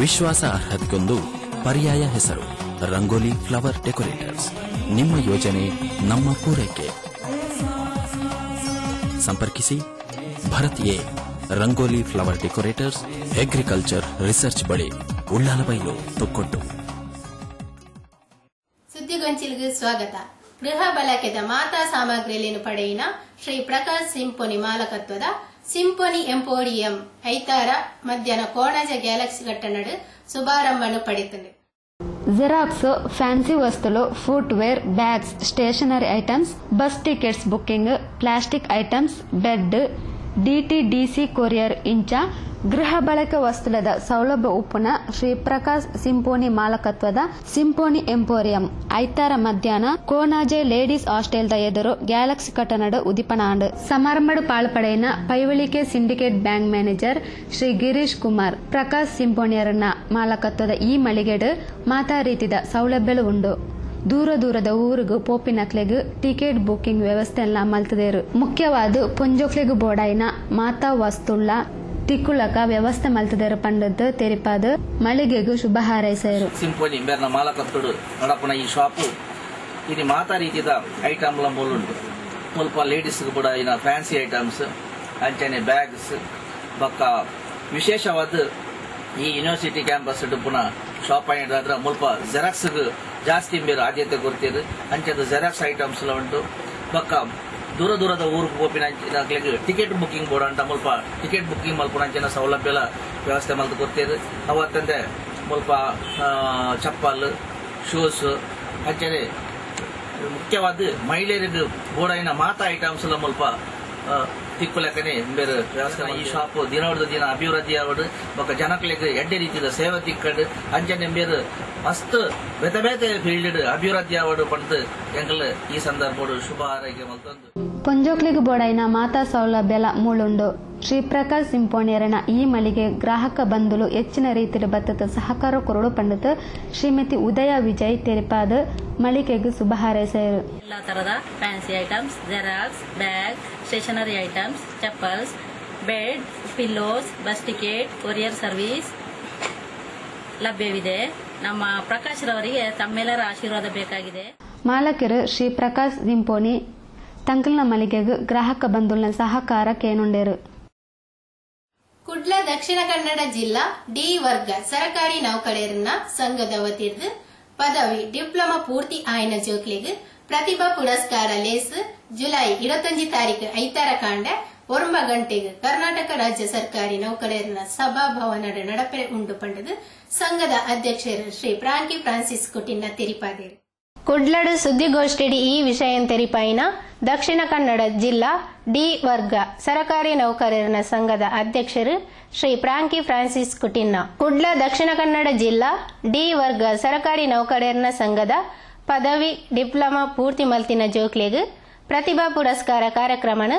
ವಿಶ್ವಾಸಾರ್ಹತೆಗೊಂದು ಪರ್ಯಾಯ ಹೆಸರು ರಂಗೋಲಿ ಫ್ಲವರ್ ಡೆಕೋರೇಟರ್ಸ್. ನಿಮ್ಮ ಯೋಜನೆ ನಮ್ಮ ಪೂರೈಕೆ. ಸಂಪರ್ಕಿಸಿ Bharath A, rangoli flower decorators, agriculture research ಬಳಿ, ಉಳ್ಳಾಲಬೈಲು, ತೊಕ್ಕೊಟ್ಟು. ಸುದ್ದಿಗೊಂಚಿಲ್ಗೆ ಸ್ವಾಗತ. ಗೃಹ ಬಳಕೆದ ಮಾತಾ ಸಾಮಗ್ರಿಯನ್ನು ಪಡೆಯಿನ ಶ್ರೀ ಪ್ರಕಾಶ್ ಸಿಂಪೊನಿ ಮಾಲಕತ್ವದ ಸಿಂಪೊನಿ ಎಂಪೋರಿಯಂ ಐತಾರ ಮಧ್ಯಾಹ್ನ ಕೋಣಜ ಗ್ಯಾಲಕ್ಸಿ ಘಟ್ಟನಡು ಶುಭಾರಂಭನು ಪಡೆತಂದೆ. ಜೆರಾಕ್ಸ್, ಫ್ಯಾನ್ಸಿ ವಸ್ತುలు, footwear, bags, stationery items, bus tickets booking, plastic items, bed, DTDC courier ಇಂಚ ಗೃಹ ಬಳಕೆ ವಸ್ತುಲದ ಸೌಲಭ್ಯ ಉಪ್ಪುನ ಶ್ರೀ ಪ್ರಕಾಶ್ ಸಿಂಪೋನಿ ಮಾಲಕತ್ವದ ಸಿಂಪೋನಿ ಎಂಪೋರಿಯಂ ಐತಾರ ಮಧ್ಯಾಹ್ನ ಕೋನಾಜೆ ಲೇಡೀಸ್ ಹಾಸ್ಟೆಲ್ದ ಎದುರು ಗ್ಯಾಲಕ್ಸಿ ಕಟ್ಟನಡು ಉದಿಪನಾಂಡ್ ಸಮಾರಂಭಡು ಪಾಲ್ಪಡೆಯಿನ Paivalike Syndicate Bank manager Shri Girish Kumar Prakash ಸಿಂಪೋನಿಯರನ್ನ ಮಾಲಕತ್ವದ ಈ ಮಳಿಗೆಡು ಮಾತಾ ರೀತಿದ ಸೌಲಭ್ಯಗಳು ಉಂಡು. ದೂರ ದೂರದ ಊರಿಗೂ ಪೋಪಿನಕ್ಲೆಗ್ ಟಿಕೆಟ್ ಬುಕಿಂಗ್ ವ್ಯವಸ್ಥೆ ಎಲ್ಲ ಮಲ್ತದೇರು. ಮುಖ್ಯವಾದ ಪೊಂಜೋಕ್ಲೆಗ್ ಬೋಡಾಯಿನ ಮಾತಾ ವಸ್ತುಳ್ಳ ತಿಕ್ಕುಳಕ ವ್ಯವಸ್ಥೆ ಮಲ್ತದೇರು ಪಂಡದ್ದು ತೆರಿಪಾದ ಮಳಿಗೆಗೂ ಶುಭ ಹಾರೈಸರು. ಸಿಂಪೋನಿ ಬೇರೆ ಮಾಲಕತ್ತುಡು ನಡಪನ ಈ ಶಾಪು ಇದು ಮಾತಾ ರೀತಿದ ಐಟಮ್ಲ ಮೂಲುಂಟು. ಸ್ವಲ್ಪ ಲೇಡೀಸ್ಗೆ ಕೂಡ ಇನ್ನ ಫ್ಯಾನ್ಸಿ ಐಟಮ್ಸ್ ಅಂಚನೆ ಬ್ಯಾಗ್ಸ್ ಬೊಕ್ಕ ವಿಶೇಷವಾದ ಈ ಯೂನಿವರ್ಸಿಟಿ ಕ್ಯಾಂಪಸ್ ಪುನಃ ಶಾಪ್ ಆಯ್ದಾದ್ರೆ ಮುಲ್ಪ ಜೆರಾಕ್ಸ್ ಜಾಸ್ತಿ ಬೇರೆ ಆದ್ಯತೆ ಕೊಡ್ತೀರಿ. ಅಂಚೆದು ಜೆರಾಕ್ಸ್ ಐಟಮ್ಸ್ ಉಂಟು. ಬೊಕ್ಕ ದೂರ ದೂರದ ಊರಿಗೆ ಹೋಪಿನ ಟಿಕೆಟ್ ಬುಕಿಂಗ್ ಬೋರ್ಡ್ ಅಂತ ಮುಲ್ಪ ಟಿಕೆಟ್ ಬುಕಿಂಗ್ ಮಲ್ಪನ ಅಂಚಿನ ಸೌಲಭ್ಯ ವ್ಯವಸ್ಥೆ ಮಲ್ತು ಕೊಡ್ತೀರಿ. ಅವತ್ತಂದೆ ಮುಲ್ಪ ಚಪ್ಪಲ್, ಶೂಸ್ ಅಂಚನೆ ಮುಖ್ಯವಾದ ಮಹಿಳೆಯರಿಗೆ ಬೋರ್ಡಿನ ಮಾತಾ ಐಟಮ್ಸ್ ಮುಲ್ಪ ತಿಕ್ಕುಲೆಕ್ಕನೆ ಬೇರೆ ವ್ಯವಸ್ಥೆ. ಈ ಶಾಪ್ ದಿನವರ್ದು ದಿನ ಅಭಿವೃದ್ಧಿ ಆವಡು ಬೊಕ್ಕ ಜನಗಳಿಗೆ ಎಡ್ಡೆ ರೀತಿಯ ಸೇವೆ ತಿಕ್ಕಡು ಅಂಚನೆ ಬೇರೆ ಮಸ್ತ್ ಬೇತೆ ಬೇತೆ ಫೀಲ್ಡ್ ಅಭಿವೃದ್ಧಿ ಆವಡು ಪಡೆದು ಎಂಕಲ್ ಈ ಸಂದರ್ಭ ಶುಭ ಆರೈಕೆ ಮಲ್ತಂದು ಪೊಂಜೋಕ್ಲಿಗ್ ಬೋಡಾಯಿನ ಮಾತಾ ಸೌಲಭ್ಯ ಮೂಲುಂಡು. ಶ್ರೀ ಪ್ರಕಾಶ್ ಸಿಂಪೋನಿಯರನ ಈ ಮಳಿಗೆ ಗ್ರಾಹಕ ಬಂಧುಲು ಹೆಚ್ಚಿನ ರೀತಿಯಲ್ಲಿ ಬತ್ತದ ಸಹಕಾರ ಕೊರಡು ಪಂಡಿತ ಶ್ರೀಮತಿ ಉದಯ ವಿಜಯ್ ತೆರಿಪಾದ ಮಳಿಗೆಗೆ ಶುಭ ಹಾರೈಸರು. ಎಲ್ಲ ತರದ fancy items, xerox, bag, stationery items, chappals, bed, pillows, bus ticket, courier service ಲಭ್ಯವಿದೆ. ನಮ್ಮ ಪ್ರಕಾಶ್ ರವರಿಗೆ ತಮ್ಮೆಲ್ಲರ ಆಶೀರ್ವಾದ ಬೇಕಾಗಿದೆ. ಮಾಲಕರು ಶ್ರೀ ಪ್ರಕಾಶ್ ಸಿಂಪೋನಿ ತಂಕಲ್ನ ಮಳಿಗೆಗೆ ಗ್ರಾಹಕ ಬಂಧುಲ್ನ ಸಹಕಾರ ಕೇನುಂಡೇರು. ಕುಡ್ಲ ದಕ್ಷಿಣ ಕನ್ನಡ ಜಿಲ್ಲಾ ಡಿ ವರ್ಗ ಸರಕಾರಿ ನೌಕರರನ್ನ ಸಂಘದ ವತಿರ್ದು ಪದವಿ ಡಿಪ್ಲೊಮಾ ಪೂರ್ತಿ ಆಯ್ನ ಜೋಕ್ಲಿಗ್ ಪ್ರತಿಭಾ ಪುರಸ್ಕಾರ ಲೇಸ್ ಜುಲೈ 25 ತಾರೀಕು ಐತಾರ ಕಾಂಡ 9 ಗಂಟೆಗೆ ಕರ್ನಾಟಕ ರಾಜ್ಯ ಸರ್ಕಾರಿ ನೌಕರರನ್ನ ಸಭಾಭವನದ ನಡಪೆ ಉಂಡು ಪಂಡದು ಸಂಘದ ಅಧ್ಯಕ್ಷರು ಶ್ರೀ ಫ್ರಾಂಕಿ ಫ್ರಾನ್ಸಿಸ್ ಕುಟಿನ್ನ ತೆರಿಪಾದೇರು. ಕುಡ್ಲಡು ಸುದ್ದಿಗೋಷ್ಠಿಡಿ ಈ ವಿಷಯ ತೆರಿಪಾಯಿನ ದಕ್ಷಿಣ ಕನ್ನಡ ಜಿಲ್ಲಾ ಡಿ ವರ್ಗ ಸರಕಾರಿ ನೌಕರರ ಸಂಘದ ಅಧ್ಯಕ್ಷರು ಶ್ರೀ ಫ್ರಾಂಕಿ ಫ್ರಾನ್ಸಿಸ್ ಕುಟಿನ್ನ ಕುಡ್ಲ ದಕ್ಷಿಣ ಕನ್ನಡ ಜಿಲ್ಲಾ ಡಿ ವರ್ಗ ಸರಕಾರಿ ನೌಕರರ ಸಂಘದ ಪದವಿ ಡಿಪ್ಲೊಮಾ ಪೂರ್ತಿ ಮಲ್ತಿನ ಜೋಕ್ಲೆಗ್ ಪ್ರತಿಭಾ ಪುರಸ್ಕಾರ ಕಾರ್ಯಕ್ರಮನ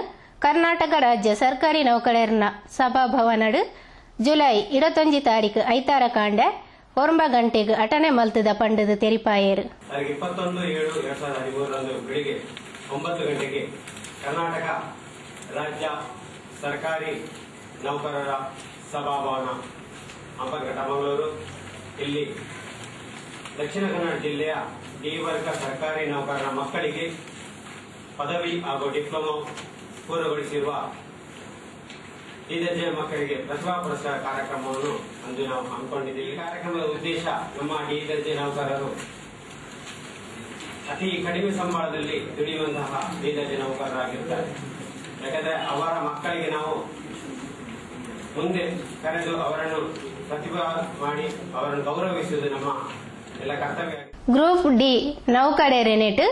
ಕರ್ನಾಟಕ ರಾಜ್ಯ ಸರ್ಕಾರಿ ನೌಕರರ ಸಭಾಭವನಡು ಜುಲೈ 25 ತಾರೀಕು ಐತಾರ ಕಾಂಡ 9 ಗಂಟೆಗೆ ಅಟನೆ ಮಲ್ತದ ಪಂಡದ ತೆರಿಪಾಯರು. 21/7/2013 ಬೆಳಿಗ್ಗೆ 9 ಗಂಟೆಗೆ ಕರ್ನಾಟಕ ರಾಜ್ಯ ಸರ್ಕಾರಿ ನೌಕರರ ಸಭಾಭವನ ಅಂಬರ್ಘಟ್ಟ ಮಂಗಳೂರು ಇಲ್ಲಿ ದಕ್ಷಿಣ ಕನ್ನಡ ಜಿಲ್ಲೆಯ ಡಿ ವರ್ಗ ಸರ್ಕಾರಿ ನೌಕರರ ಮಕ್ಕಳಿಗೆ ಪದವಿ ಹಾಗೂ ಡಿಪ್ಲೊಮಾ ಪೂರ್ಣಗೊಳಿಸಿರುವ ಈ ದರ್ಜೆಯ ಮಕ್ಕಳಿಗೆ ಪ್ರತಿಭಾ ಪುರಸ್ಕಾರ ಕಾರ್ಯಕ್ರಮವನ್ನು ಅಂದು ನಾವು ಹಮ್ಮಿಕೊಂಡಿದ್ದೇವೆ. ಈ ಕಾರ್ಯಕ್ರಮದ ಉದ್ದೇಶ ನಮ್ಮ ಡಿ ದರ್ಜೆ ನೌಕರರು ಅತಿ ಕಡಿಮೆ ಸಂಬಳದಲ್ಲಿ ದುಡಿಯುವಂತಹ ಡಿ ದರ್ಜೆ ನೌಕರರಾಗಿರ್ತಾರೆ. ಯಾಕಂದ್ರೆ ಅವರ ಮಕ್ಕಳಿಗೆ ನಾವು ಮುಂದೆ ಕರೆದು ಅವರನ್ನು ಪ್ರತಿಭಾ ಮಾಡಿ ಅವರನ್ನು ಗೌರವಿಸುವುದು ನಮ್ಮ ಎಲ್ಲ ಕರ್ತವ್ಯ. ಗ್ರೂಪ್ ಡಿ ನೌಕರರೆನೆಟ್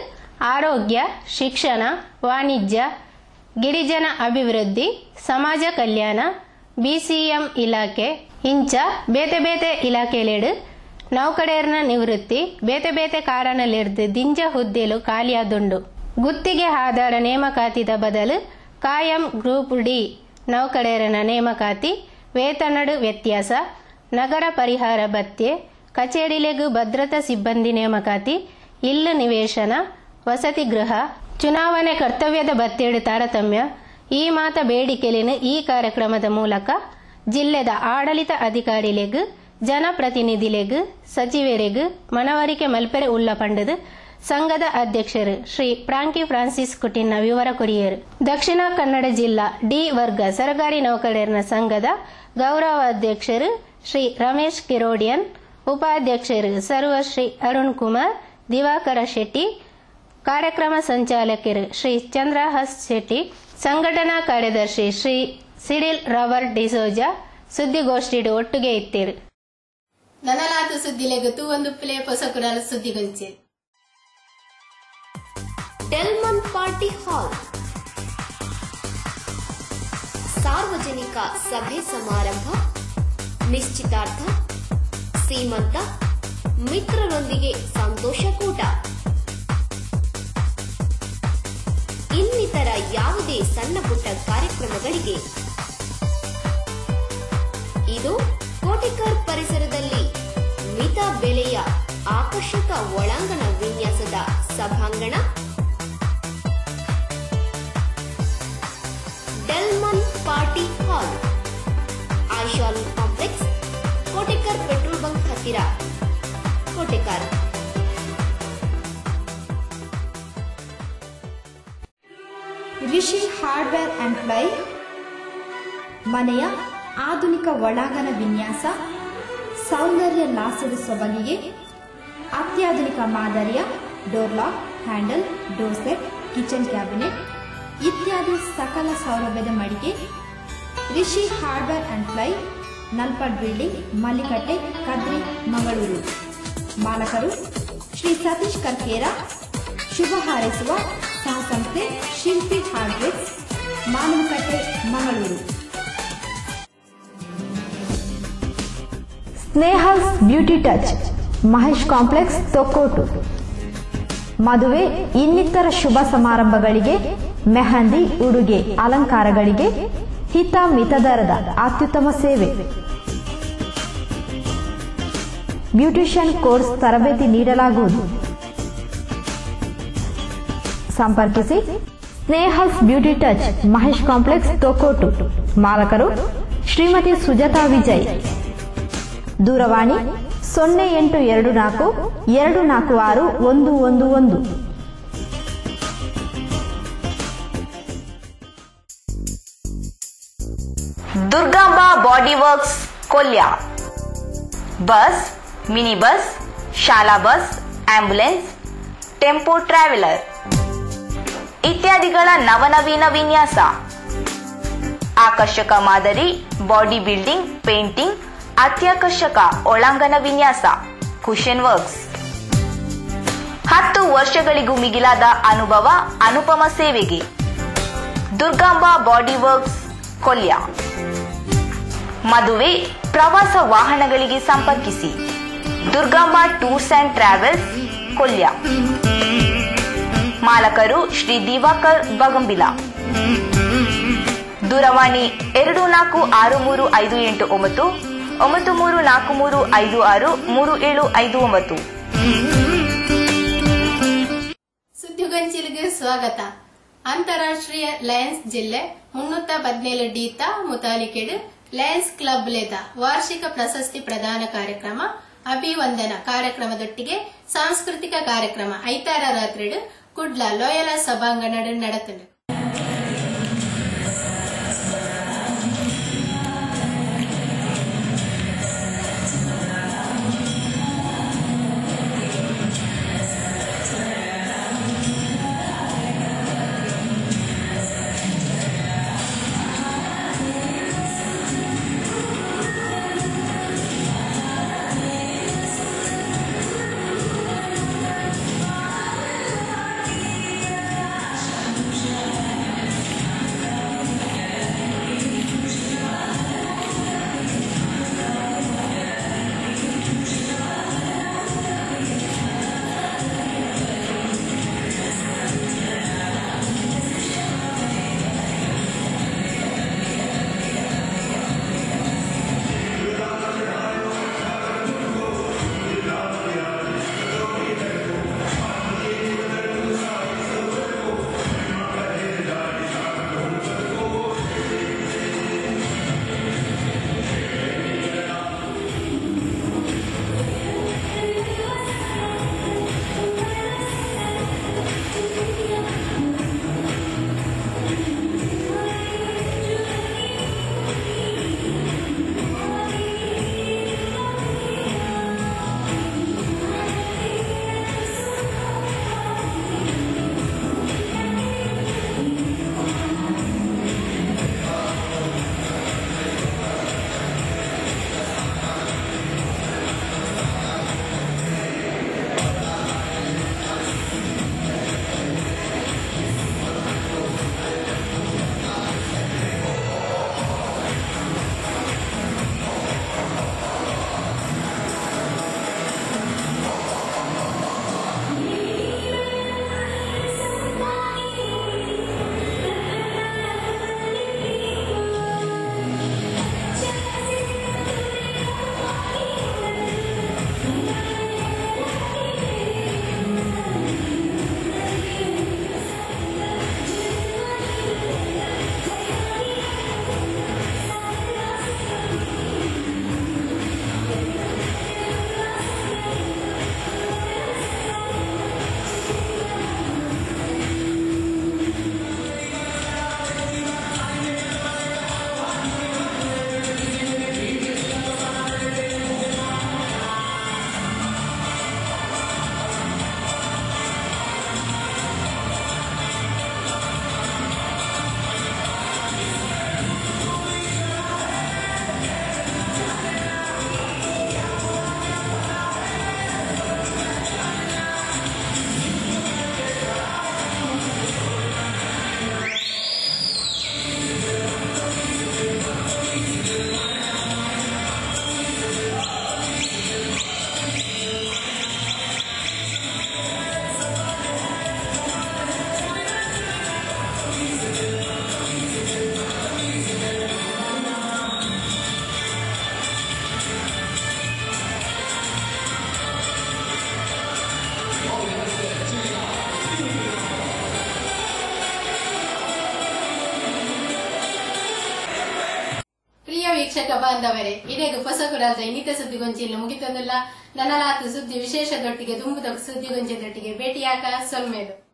ಆರೋಗ್ಯ, ಶಿಕ್ಷಣ, ವಾಣಿಜ್ಯ, ಗಿರಿಜನ ಅಭಿವೃದ್ಧಿ, ಸಮಾಜ ಕಲ್ಯಾಣ, ಬಿಸಿಎಂ ಇಲಾಖೆ ಇಂಚ ಬೇತೆ ಬೇತೆ ಇಲಾಖೆಲೆಡು ನೌಕರರ ನಿವೃತ್ತಿ ಬೇತೆ ಬೇತೆ ಕಾರಣಲೆಡ್ದು ದಿಂಜ ಹುದ್ದೆಲು ಖಾಲಿಯಾದುಂಡು. ಗುತ್ತಿಗೆ ಆಧಾರ ನೇಮಕಾತಿದ ಬದಲು ಕಾಯಂ ಗ್ರೂಪ್ ಡಿ ನೌಕರರ ನೇಮಕಾತಿ, ವೇತನಡು ವ್ಯತ್ಯಾಸ, ನಗರ ಪರಿಹಾರ ಭತ್ಯೆ, ಕಚೇರಿಲೆಗೂ ಭದ್ರತಾ ಸಿಬ್ಬಂದಿ ನೇಮಕಾತಿ, ಇಲ್ಲು ನಿವೇಶನ, ವಸತಿ ಗೃಹ, ಚುನಾವಣೆ ಕರ್ತವ್ಯದ ಭತ್ಯೆಡು ತಾರತಮ್ಯ ಈ ಮಾತ ಬೇಡಿಕೆಲಿನ ಈ ಕಾರ್ಯಕ್ರಮದ ಮೂಲಕ ಜಿಲ್ಲೆದ ಆಡಳಿತ ಅಧಿಕಾರಿಲೆಗ್, ಜನಪ್ರತಿನಿಧಿಲೆಗ್, ಸಚಿವರೆಗ್ ಮನವರಿಕೆ ಮಲ್ಪೆರೆ ಉಳ್ಳ ಪಂಡದು ಸಂಘದ ಅಧ್ಯಕ್ಷರು ಶ್ರೀ ಫ್ರಾಂಕಿ ಫ್ರಾನ್ಸಿಸ್ ಕುಟಿನ್ನ ವಿವರ ಕೊರಿಯರು. ದಕ್ಷಿಣ ಕನ್ನಡ ಜಿಲ್ಲಾ ಡಿ ವರ್ಗ ಸರ್ಕಾರಿ ನೌಕರರ ಸಂಘದ ಗೌರವ ಅಧ್ಯಕ್ಷರು ಶ್ರೀ ರಮೇಶ್ ಕಿರೋಡಿಯನ್, ಉಪಾಧ್ಯಕ್ಷರು ಸರ್ವಶ್ರೀ ಅರುಣ್ ಕುಮಾರ್, ದಿವಾಕರ ಶೆಟ್ಟಿ, ಕಾರ್ಯಕ್ರಮ ಸಂಚಾಲಕರು ಶ್ರೀ ಚಂದ್ರಹಾಸ್ ಶೆಟ್ಟಿ, ಸಂಘಟನಾ ಕಾರ್ಯದರ್ಶಿ ಶ್ರೀ ಸಿಡಿಲ್ ರಾಬರ್ಟ್ ಡಿಸೋಜಾ ಸುದ್ದಿಗೋಷ್ಠಿಡು ಒಟ್ಟಿಗೆ ಇತ್ತಿರು. ನನಲಾತು ಸುದ್ದಿಲೆಗತು ಒಂದು ಪ್ಲೇ ಪೊಸಕುರಾಲ ಸುದ್ದಿಗೊಂಚೆ. ಡೆಲ್ಮನ್ ಪಾರ್ಟಿ ಹಾಲ್ ಸಾರ್ವಜನಿಕ ಸಭೆ ಸಮಾರಂಭ, ನಿಶ್ಚಿತಾರ್ಥ, ಸೀಮಂತ, ಮಿತ್ರರೊಂದಿಗೆ ಸಂತೋಷಕೂಟ, ಇನ್ನಿತರ ಯಾವುದೇ ಸಣ್ಣ ಪುಟ್ಟ ಕಾರ್ಯಕ್ರಮಗಳಿಗೆ ಇದು ಕೋಟೆಕರ್ ಪರಿಸರದಲ್ಲಿ ಮಿತ ಬೆಲೆಯ ಆಕರ್ಷಕ ಒಳಾಂಗಣ ವಿನ್ಯಾಸದ ಸಭಾಂಗಣ. Delman Party Hall, Aishal Complex, Kotekar petrol bunk ಹತ್ತಿರ, Kotekar. Rishi Hardware and Ply ಮನೆಯ ಆಧುನಿಕ ಒಳಾಂಗಣ ವಿನ್ಯಾಸ, ಸೌಂದರ್ಯ ಲಾಸ್ಯದ ಸೊಬಗಿಗೆ ಅತ್ಯಾಧುನಿಕ ಮಾದರಿಯ door lock, handle, door set, kitchen cabinet ಇತ್ಯಾದಿ ಸಕಲ ಸೌಲಭ್ಯದ ಮಳಿಗೆ Rishi Hardware and Ply, Nalpad Building, Mallikatte, Kadri, Mangaluru. ಮಾಲಕರು ಶ್ರೀ ಸತೀಶ್ ಕರ್ಕೇರ. ಶುಭ ಹಾರೈಸುವ ಸಹಸಂಸ್ಥೆ Shilpi Hardware, Manavakatte, Mangaluru. Snehal's Beauty Touch, Mahesh Complex, Thokkottu. ಮದುವೆ ಇನ್ನಿತರ ಶುಭ ಸಮಾರಂಭಗಳಿಗೆ ಮೆಹಂದಿ, ಉಡುಗೆ, ಅಲಂಕಾರಗಳಿಗೆ ಹಿತ ಮಿತ ದರದ ಅತ್ಯುತ್ತಮ ಸೇವೆ. ಬ್ಯೂಟಿಷಿಯನ್ ಕೋರ್ಸ್ ತರಬೇತಿ ನೀಡಲಾಗುವುದು. ಸಂಪರ್ಕಿಸಿ Snehal's Beauty Touch, Mahesh Complex, Thokkottu. ಮಾಲಕರು ಶ್ರೀಮತಿ ಸುಜಾತಾ ವಿಜಯ್. ದೂರವಾಣಿ 0824 246 111. Durgamba Body Works, Kolya. Bus, mini bus, ಶಾಲಾ ಬಸ್, ಆಂಬ್ಯುಲೆನ್ಸ್, ಟೆಂಪೋ ಟ್ರಾವೆಲರ್ ಇತ್ಯಾದಿಗಳ ನವನವೀನ ವಿನ್ಯಾಸ. ಆಕರ್ಷಕ ಮಾದರಿ ಬಾಡಿ ಬಿಲ್ಡಿಂಗ್, ಪೇಂಟಿಂಗ್, ಅತ್ಯಾಕರ್ಷಕ ಒಳಾಂಗಣ ವಿನ್ಯಾಸ, ಕುಶನ್ ವರ್ಕ್ಸ್. 10 ವರ್ಷಗಳಿಗೂ ಮಿಗಿಲಾದ ಅನುಭವ, ಅನುಪಮ ಸೇವೆಗೆ ದುರ್ಗಾಂಬಾ ಬಾಡಿ ವರ್ಕ್ಸ್, ಕೊಲ್ಯ. ಮದುವೆ, ಪ್ರವಾಸ ವಾಹನಗಳಿಗೆ ಸಂಪರ್ಕಿಸಿ Durgamba Tours and Travels, Kolya. ಮಾಲಕರು ಶ್ರೀ ದಿವಾಕರ್ ಬಗಂಬಿಲ. ದೂರವಾಣಿ 246358 9343563759. ಸುದ್ದಿಗೊಂಚಿಲಿಗೆ ಸ್ವಾಗತ. ಅಂತಾರಾಷ್ಟ್ರೀಯ ಲಯನ್ಸ್ ಜಿಲ್ಲೆ 317 ಡೀತ ಮುತಾಲಿಕೆಡ್ ಲಯನ್ಸ್ ಕ್ಲಬ್ ಲೇದ ವಾರ್ಷಿಕ ಪ್ರಶಸ್ತಿ ಪ್ರದಾನ ಕಾರ್ಯಕ್ರಮ, ಅಭಿವಂದನ ಕಾರ್ಯಕ್ರಮದೊಟ್ಟಿಗೆ ಸಾಂಸ್ಕೃತಿಕ ಕಾರ್ಯಕ್ರಮ ಐತಾರ ರಾತ್ರಿಡು ಕುಡ್ಲ ಲೋಯಲ ಸಭಾಂಗಣ ನಡೆತನು. ವೀಕ್ಷಕ ಬಾಂಧವರೇ, ಇದೀಗ ಹೊಸಗುರಾದ ಇನ್ನಿತ ಸುದ್ದಿಗೊಂಚಿಲ್ಲ ಮುಗಿತಂದಿಲ್ಲ. ನನ್ನ ಸುದ್ದಿ ವಿಶೇಷದೊಟ್ಟಿಗೆ ತುಂಬುದ ಸುದ್ದಿಗೊಂಚದೊಟ್ಟಿಗೆ ಭೇಟಿಯಾಗ ಸೊಲ್ಮೇಲು.